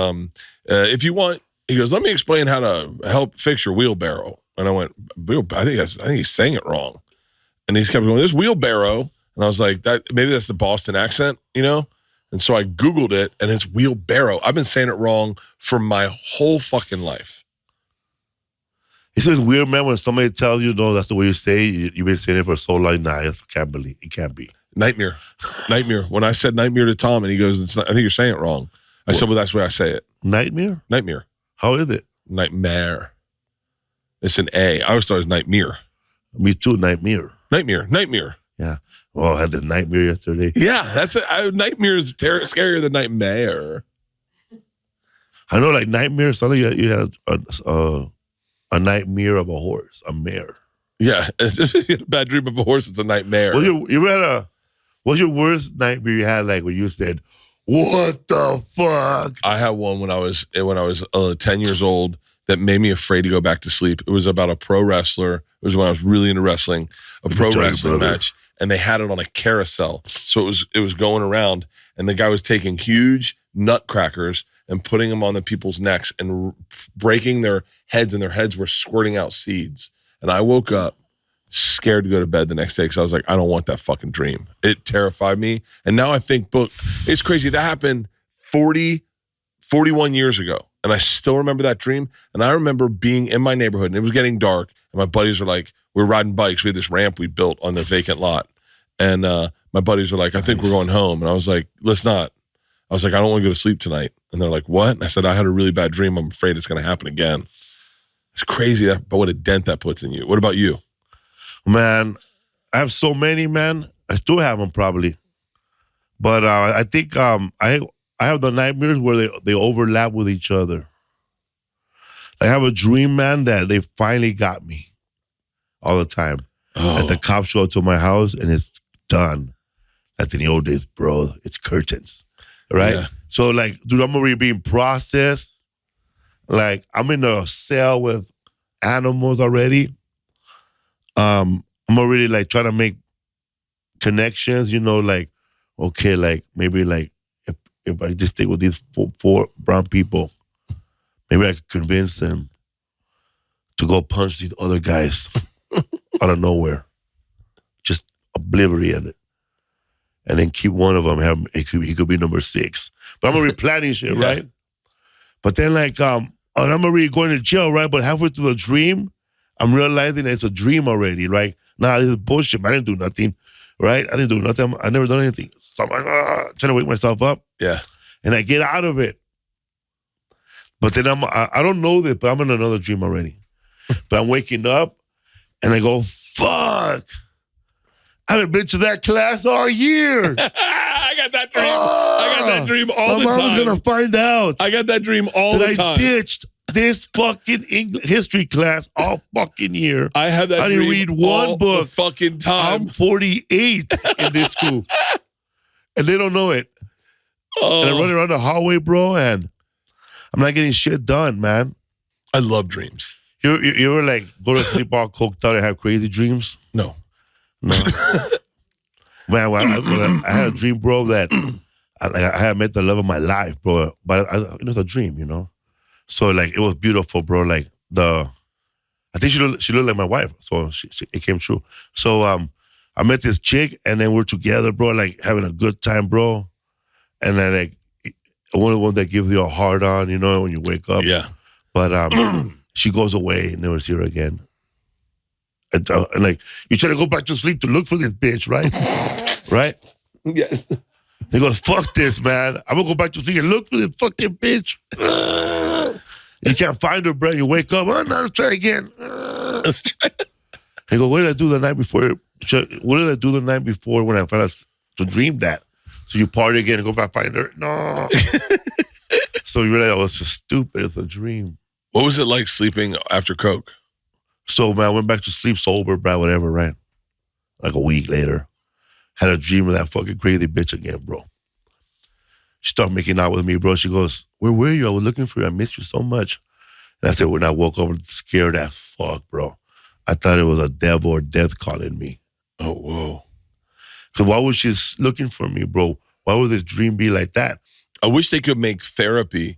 if you want," he goes, "Let me explain how to help fix your wheelbarrow." And I went, I think he's saying it wrong. And he's kept going, "This wheelbarrow," and I was like, "That maybe that's the Boston accent, you know." And so I Googled it, and it's wheelbarrow. I've been saying it wrong for my whole fucking life. It's just weird, man, when somebody tells you, no, that's the way you say it. You've been saying it for so long. Nah, it can't be. Nightmare. When I said nightmare to Tom, and he goes, I think you're saying it wrong. I said, well, that's the way I say it. Nightmare? Nightmare. How is it? Nightmare. It's an A. I always thought it was nightmare. Me too, nightmare. Nightmare. Yeah. Well, I had this nightmare yesterday. Yeah, that's it. Nightmare is scarier than nightmare. I know, like nightmare, suddenly you had a nightmare of a horse, a mare. Yeah, if you had a bad dream of a horse, it's a nightmare. What's your worst nightmare you had, like when you said, what the fuck? I had one when I was 10 years old that made me afraid to go back to sleep. It was about a pro wrestler. It was when I was really into wrestling, a pro wrestling match, and they had it on a carousel. So it was going around, and the guy was taking huge nutcrackers and putting them on the people's necks and breaking their heads, and their heads were squirting out seeds. And I woke up scared to go to bed the next day because I was like, I don't want that fucking dream. It terrified me. And now I think, it's crazy. That happened 41 years ago. And I still remember that dream. And I remember being in my neighborhood, and it was getting dark. And my buddies were like, we were riding bikes. We had this ramp we built on the vacant lot. And my buddies were like, I think we're going home. And I was like, let's not. I was like, I don't want to go to sleep tonight. And they're like, what? And I said, I had a really bad dream. I'm afraid it's going to happen again. It's crazy but what a dent that puts in you. What about you? Man, I have so many, man. I still have them probably. But I think I have the nightmares where they overlap with each other. I have a dream, man, that they finally got me all the time. Oh. That the cops show up to my house and it's done. Like in the old days, bro, it's curtains, right? Yeah. So, like, dude, I'm already being processed. Like, I'm in a cell with animals already. I'm already, like, trying to make connections, you know, like, okay, like, maybe, like, if I just stay with these four brown people, maybe I could convince them to go punch these other guys out of nowhere. Just obliterate it. And then keep one of them. He could be number 6. But I'm already planning shit, Yeah. right? But then, like, I'm already going to jail, right? But halfway through the dream, I'm realizing that it's a dream already, right? Nah, this is bullshit. I didn't do nothing, right? I didn't do nothing. I never done anything. So I'm like, trying to wake myself up. Yeah. And I get out of it. But then I don't know this, but I'm in another dream already. But I'm waking up and I go, fuck. I haven't been to that class all year. I got that dream. I got that dream all the time. My mom's going to find out. I got that dream all the time. I ditched this fucking history class all fucking year. I have that I dream didn't read all one book. the fucking time. I'm 48 in this school. And they don't know it. Oh, And I'm running around the hallway, bro, and I'm not getting shit done, man. I love dreams. You ever, like, go to sleep all coked out and have crazy dreams? No. No. Man, I had a dream, bro, that I had met the love of my life, bro. But it was a dream, you know? So, like, it was beautiful, bro. Like, I think she looked like my wife. So it came true. So I met this chick, and then we're together, bro, like, having a good time, bro. And then, like, one of the ones that gives you a hard on, you know, when you wake up. Yeah. But she goes away and never see her again. And like, you try to go back to sleep to look for this bitch, right? Right? Yeah. He goes, fuck this, man. I'm going to go back to sleep and look for this fucking bitch. You can't find her, bro. You wake up, oh, no, let's try again. Let's try. He goes, what did I do the night before? What did I do the night before when I fell asleep to dream that? So you party again and go back find her? No. So you realize, oh, it's just stupid. It's a dream. What was it like sleeping after coke? So, man, I went back to sleep sober, bro, whatever, right? Like a week later. Had a dream of that fucking crazy bitch again, bro. She started making out with me, bro. She goes, where were you? I was looking for you. I missed you so much. And I said, when I woke up, scared as fuck, bro. I thought it was a devil or death calling me. Oh, whoa. Because why was she looking for me, bro? Why would this dream be like that? I wish they could make therapy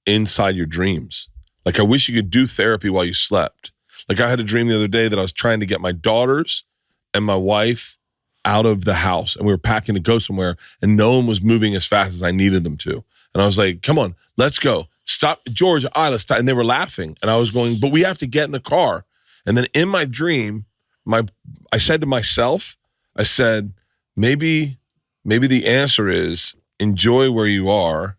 inside your dreams. Like, I wish you could do therapy while you slept. Like, I had a dream the other day that I was trying to get my daughters and my wife out of the house, and we were packing to go somewhere, and no one was moving as fast as I needed them to. And I was like, come on, let's go. Stop, George, let's stop. And they were laughing. And I was going, but we have to get in the car. And then in my dream, I said to myself, I said, maybe the answer is enjoy where you are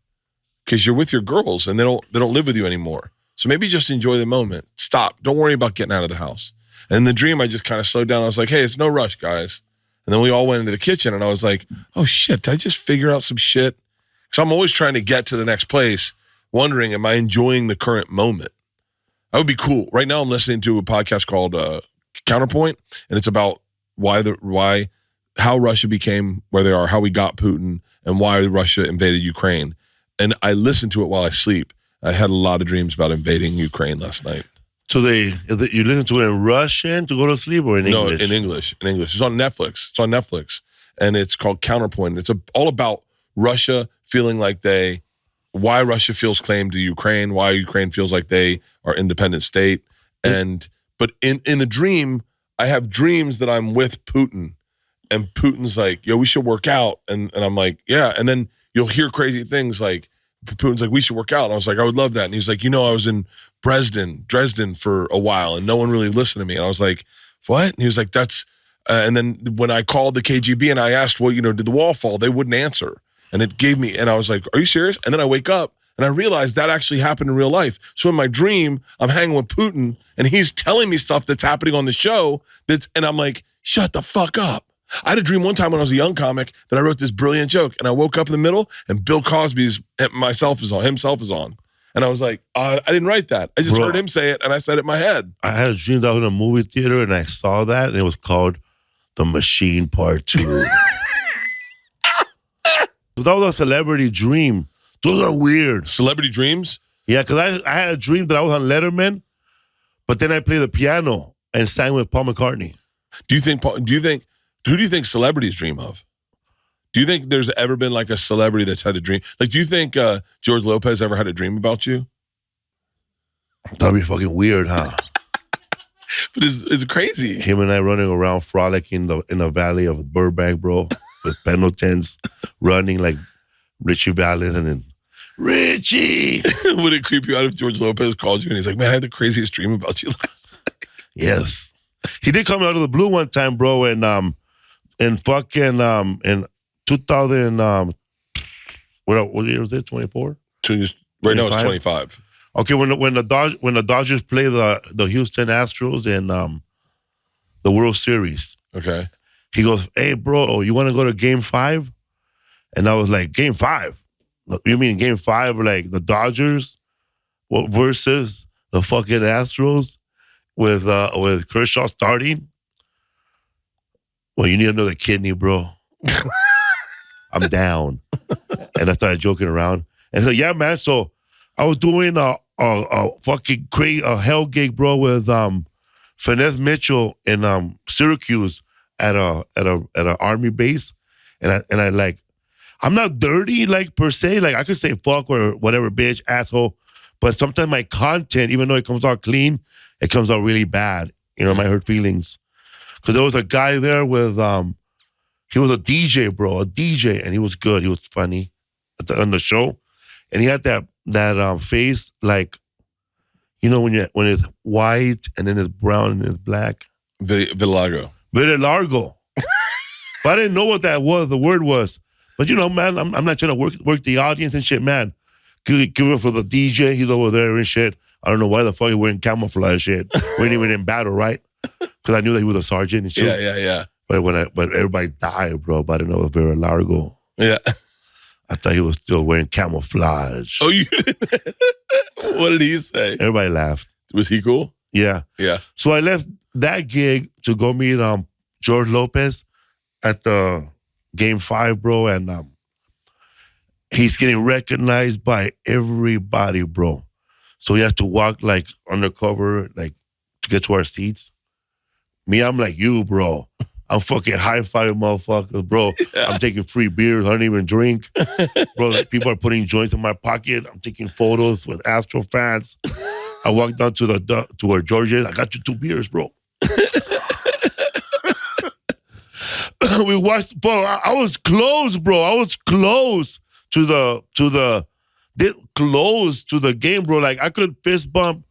because you're with your girls and they don't live with you anymore. So maybe just enjoy the moment. Stop. Don't worry about getting out of the house. And in the dream, I just kind of slowed down. I was like, hey, it's no rush, guys. And then we all went into the kitchen and I was like, oh shit, did I just figure out some shit? Because I'm always trying to get to the next place, wondering, am I enjoying the current moment? That would be cool. Right now I'm listening to a podcast called Counterpoint, and it's about how Russia became where they are, how we got Putin, and why Russia invaded Ukraine. And I listened to it while I sleep. I had a lot of dreams about invading Ukraine last night. So you listen to it in Russian to go to sleep or in English? No, in English. In English. It's on Netflix. And it's called Counterpoint. It's all about Russia feeling like why Russia feels claim to Ukraine, why Ukraine feels like they are independent state. But in the dream, I have dreams that I'm with Putin. And Putin's like, yo, we should work out. And I'm like, yeah. And then you'll hear crazy things like, Putin's like, we should work out. And I was like, I would love that. And he's like, I was in Dresden for a while and no one really listened to me. And I was like, what? And he was like, that's, and then when I called the KGB and I asked, well, did the wall fall? They wouldn't answer. And it gave me, and I was like, are you serious? And then I wake up and I realized that actually happened in real life. So in my dream, I'm hanging with Putin and he's telling me stuff that's happening on the show and I'm like, shut the fuck up. I had a dream one time when I was a young comic that I wrote this brilliant joke and I woke up in the middle and Bill Cosby's himself is on. And I was like, I didn't write that. I just heard him say it and I said it in my head. I had a dream that I was in a movie theater and I saw that and it was called The Machine Part 2. That was a celebrity dream. Those are weird. Celebrity dreams? Yeah, because I had a dream that I was on Letterman, but then I played the piano and sang with Paul McCartney. Who do you think celebrities dream of? Do you think there's ever been like a celebrity that's had a dream? Like, do you think George Lopez ever had a dream about you? That'd be fucking weird, huh? But it's crazy. Him and I running around frolicking in the valley of Burbank, bro, with Pendletons, running like Richie Valens and then, Richie! Would it creep you out if George Lopez called you and he's like, man, I had the craziest dream about you last night? Yes. He did come out of the blue one time, bro, and in 2000, what year was it? 24? Right now it's 25. Okay, when the Dodgers play the Houston Astros in the World Series. Okay. He goes, hey, bro, you want to go to Game 5? And I was like, Game 5? You mean Game 5, like the Dodgers versus the fucking Astros with Kreischer starting? Well, you need another kidney, bro. I'm down. And I started joking around. And so, yeah, man. So I was doing a fucking hell gig, bro, with Finesse Mitchell in Syracuse at a army base, and I like, I'm not dirty like per se. Like I could say fuck or whatever, bitch, asshole, but sometimes my content, even though it comes out clean, it comes out really bad. It might hurt feelings. Because there was a guy there with, he was a DJ, bro, and he was good. He was funny on the show. And he had that face like, when it's white and then it's brown and it's black. Vitiligo. Largo. But I didn't know what that was, the word was. But you know, man, I'm not trying to work the audience and shit, man. Give it for the DJ. He's over there and shit. I don't know why the fuck he wearing camouflage shit. We ain't even in battle, right? Because I knew that he was a sergeant and shit. Yeah. But everybody died, bro. But I didn't know it was very largo. Yeah. I thought he was still wearing camouflage. Oh, you didn't? What did he say? Everybody laughed. Was he cool? Yeah. Yeah. So I left that gig to go meet George Lopez at the Game 5, bro. And he's getting recognized by everybody, bro. So he has to walk like undercover, like to get to our seats. Me, I'm like you, bro. I'm fucking high-fiving motherfuckers, bro. Yeah. I'm taking free beers. I don't even drink. Bro, like, people are putting joints in my pocket. I'm taking photos with Astro fans. I walked down to where George is. I got you 2 beers, bro. We watched, bro. I was close, bro. I was close to the game, bro. Like I could fist bump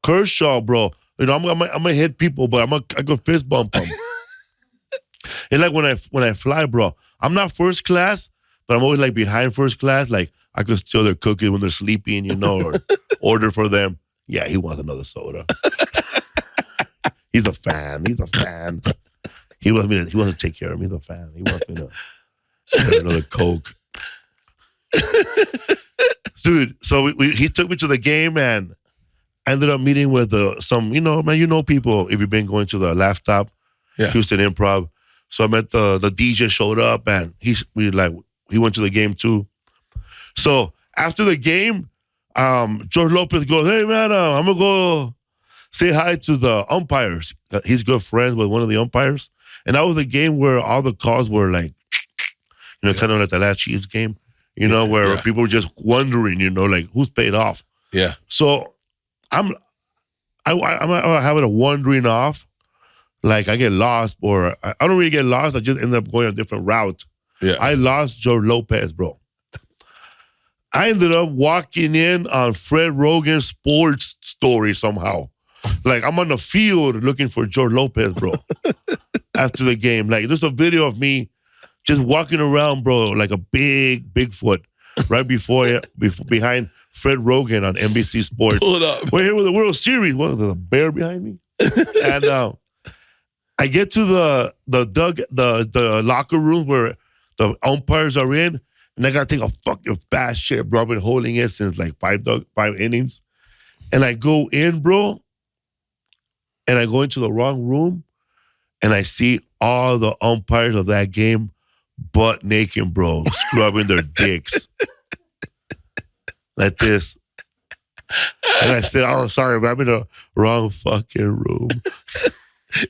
Kreischer, bro. You know, I'm gonna hit people, but I could fist bump them. It's like when I fly, bro. I'm not first class, but I'm always like behind first class. Like I could steal their cookies when they're sleeping, you know, or order for them. Yeah, he wants another soda. He's a fan. He wants to take care of me. He's a fan. He wants me to get another Coke. Dude, so he took me to the game and I ended up meeting with some, you know, man, you know people if you've been going to the Laptop, Houston Improv. So I met the DJ showed up and he went to the game too. So after the game, George Lopez goes, "Hey man, I'm gonna go say hi to the umpires." He's good friends with one of the umpires. And that was a game where all the calls were like, you know, kind of like the last Chiefs game, you know, where people were just wondering, you know, like who's paid off. Yeah. So I'm having a wandering off. Like I get lost, or I don't really get lost. I just end up going a different route. Yeah. I lost George Lopez, bro. I ended up walking in on Fred Rogan's sports story somehow. Like I'm on the field looking for George Lopez, bro. After the game, like there's a video of me just walking around, bro, like a big Bigfoot, right behind Fred Rogan on NBC Sports. Pull it up. We're here with the World Series. What, there's a bear behind me? And I get to the locker room where the umpires are in, and I gotta take a fucking fast shit, bro. I've been holding it since like 5 innings. And I go in, bro, and I go into the wrong room, and I see all the umpires of that game butt naked, bro, scrubbing their dicks. Like this. And I said, "Oh, sorry, but I'm in the wrong fucking room."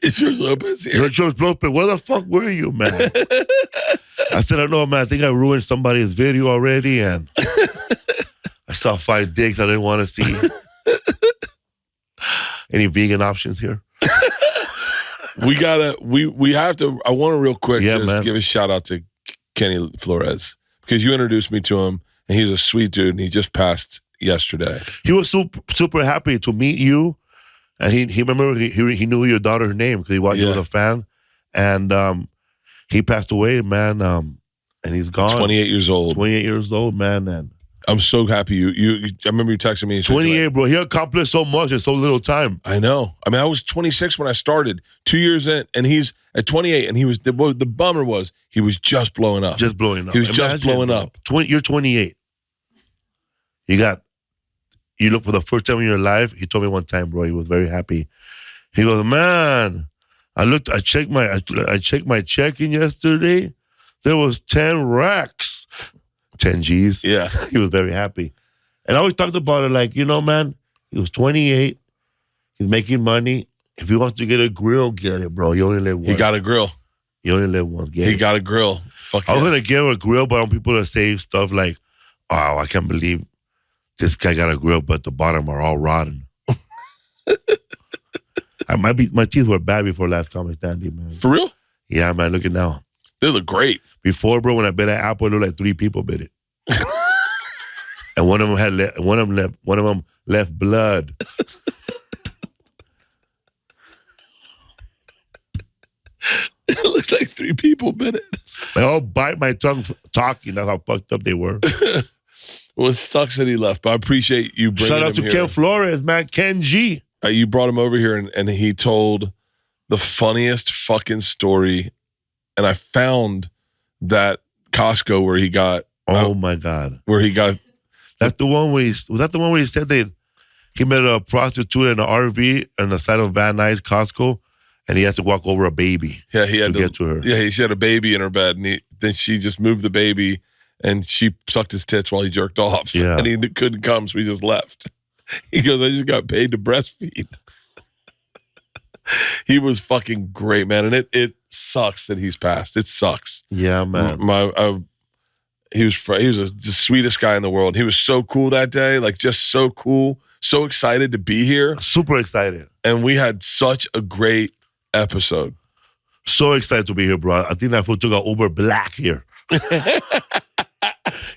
Is George Lopez here? George Lopez, where the fuck were you, man? I said, "I know, man. I think I ruined somebody's video already, and I saw 5 dicks I didn't want to see." Any vegan options here? We have to, I want to real quick just give a shout out to Ken Flores because you introduced me to him and he's a sweet dude and he just passed yesterday. He was super happy to meet you. And he remember he knew your daughter's name because he watched you as a fan. And he passed away, man. And he's gone. 28 years old. 28 years old, man. And I'm so happy you I remember you texting me. 28, bro. He accomplished so much in so little time. I know. I mean, I was 26 when I started, 2 years in, and he's at 28, and he was, the bummer was, he was just blowing up. Just blowing up. He was just blowing up. You're 28. You look for the first time in your life. He told me one time, bro, he was very happy. He goes, "Man, I checked my check-in yesterday. There was 10 racks. 10 G's. Yeah. He was very happy. And I always talked about it like, you know, man, he was 28. He's making money. If he wants to get a grill, get it, bro. You only live once. He got a grill. You only live once. Get he it. got a grill. Fuck I was going to give a grill, but I want people to say stuff like, "Oh, I can't believe this guy got a grill, but the bottom are all rotten." My teeth were bad before last Comic Standing, man. For real? Yeah, man. Look at now. They look great. Before, bro, when I bit an apple, it looked like 3 people bit it, and one of them left blood. It looked like 3 people bit it. They all bite my tongue talking. That's how fucked up they were. Well, it sucks that he left, but I appreciate you bringing him Shout out to here. Ken Flores, man. Ken G. You brought him over here, and he told the funniest fucking story. And I found that Costco where he got. Oh my God. Where he got. That's the one where was that the one where he said he met a prostitute in an RV on the side of Van Nuys Costco, and he had to walk over a baby. Yeah, he had to get to her. Yeah, she had a baby in her bed, and then she just moved the baby, and she sucked his tits while he jerked off. Yeah. And he couldn't come, so he just left. He goes, I just got paid to breastfeed. He was fucking great, man, and it sucks that he's passed. It sucks. Yeah, man. He was the sweetest guy in the world. He was so cool that day, like just so cool, so excited to be here. Super excited. And we had such a great episode. So excited to be here, bro. I think that fool took an Uber Black here.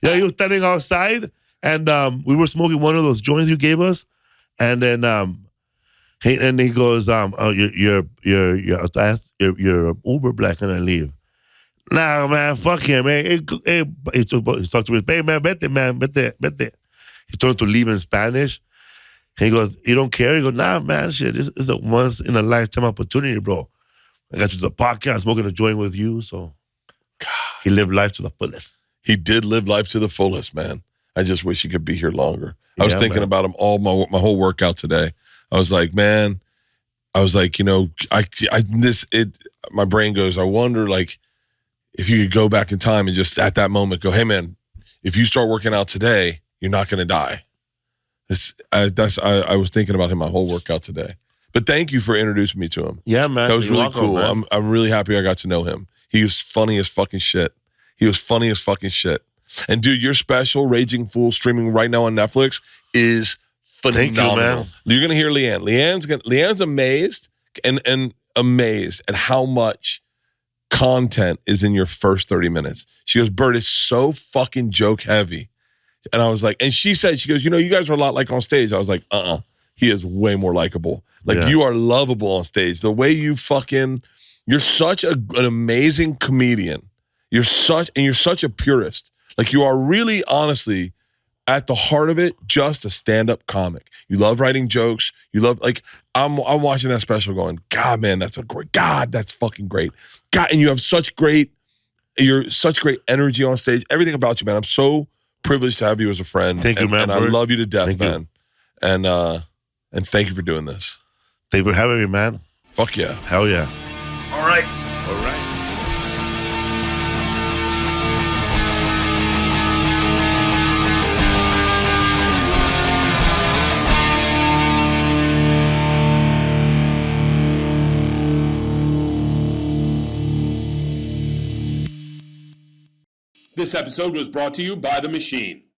Yeah, he was standing outside, and we were smoking one of those joints you gave us, and then he goes, "Oh, you're Uber Black, and I leave." Nah, man, fuck him, man. He talked to me, hey, man, vete. He told him to leave in Spanish. He goes, you don't care? He goes, nah, man, shit, this is a once-in-a-lifetime opportunity, bro. I got you to the podcast, smoking a joint with you, so he lived life to the fullest. He did live life to the fullest, man. I just wish he could be here longer. I was thinking about him all my whole workout today. I was like, man, you know, my brain goes, I wonder, like, if you could go back in time and just at that moment go, hey, man, if you start working out today, you're not going to die. I was thinking about him my whole workout today. But thank you for introducing me to him. Yeah, man. That was really cool. Man. I'm really happy I got to know him. He was funny as fucking shit. And dude, your special, Raging Fool, streaming right now on Netflix is phenomenal. Thank you, man. You're going to hear Leanne. Leanne's amazed and amazed at how much content is in your first 30 minutes. She goes, Bert is so fucking joke heavy. And I was like, and she goes, you know, you guys are a lot like on stage. I was like, he is way more likable. Like you are lovable on stage. The way you're such an amazing comedian. You're such a purist. Like you are really, honestly, at the heart of it, just a stand-up comic. You love writing jokes. You love, like, I'm watching that special going, God, man, that's fucking great. God, and you're such great energy on stage. Everything about you, man. I'm so privileged to have you as a friend. Thank you, man. And I love you to death, Thank man. You. And thank you for doing this. Thank you for having me, man. Fuck yeah. Hell yeah. All right. This episode was brought to you by The Machine.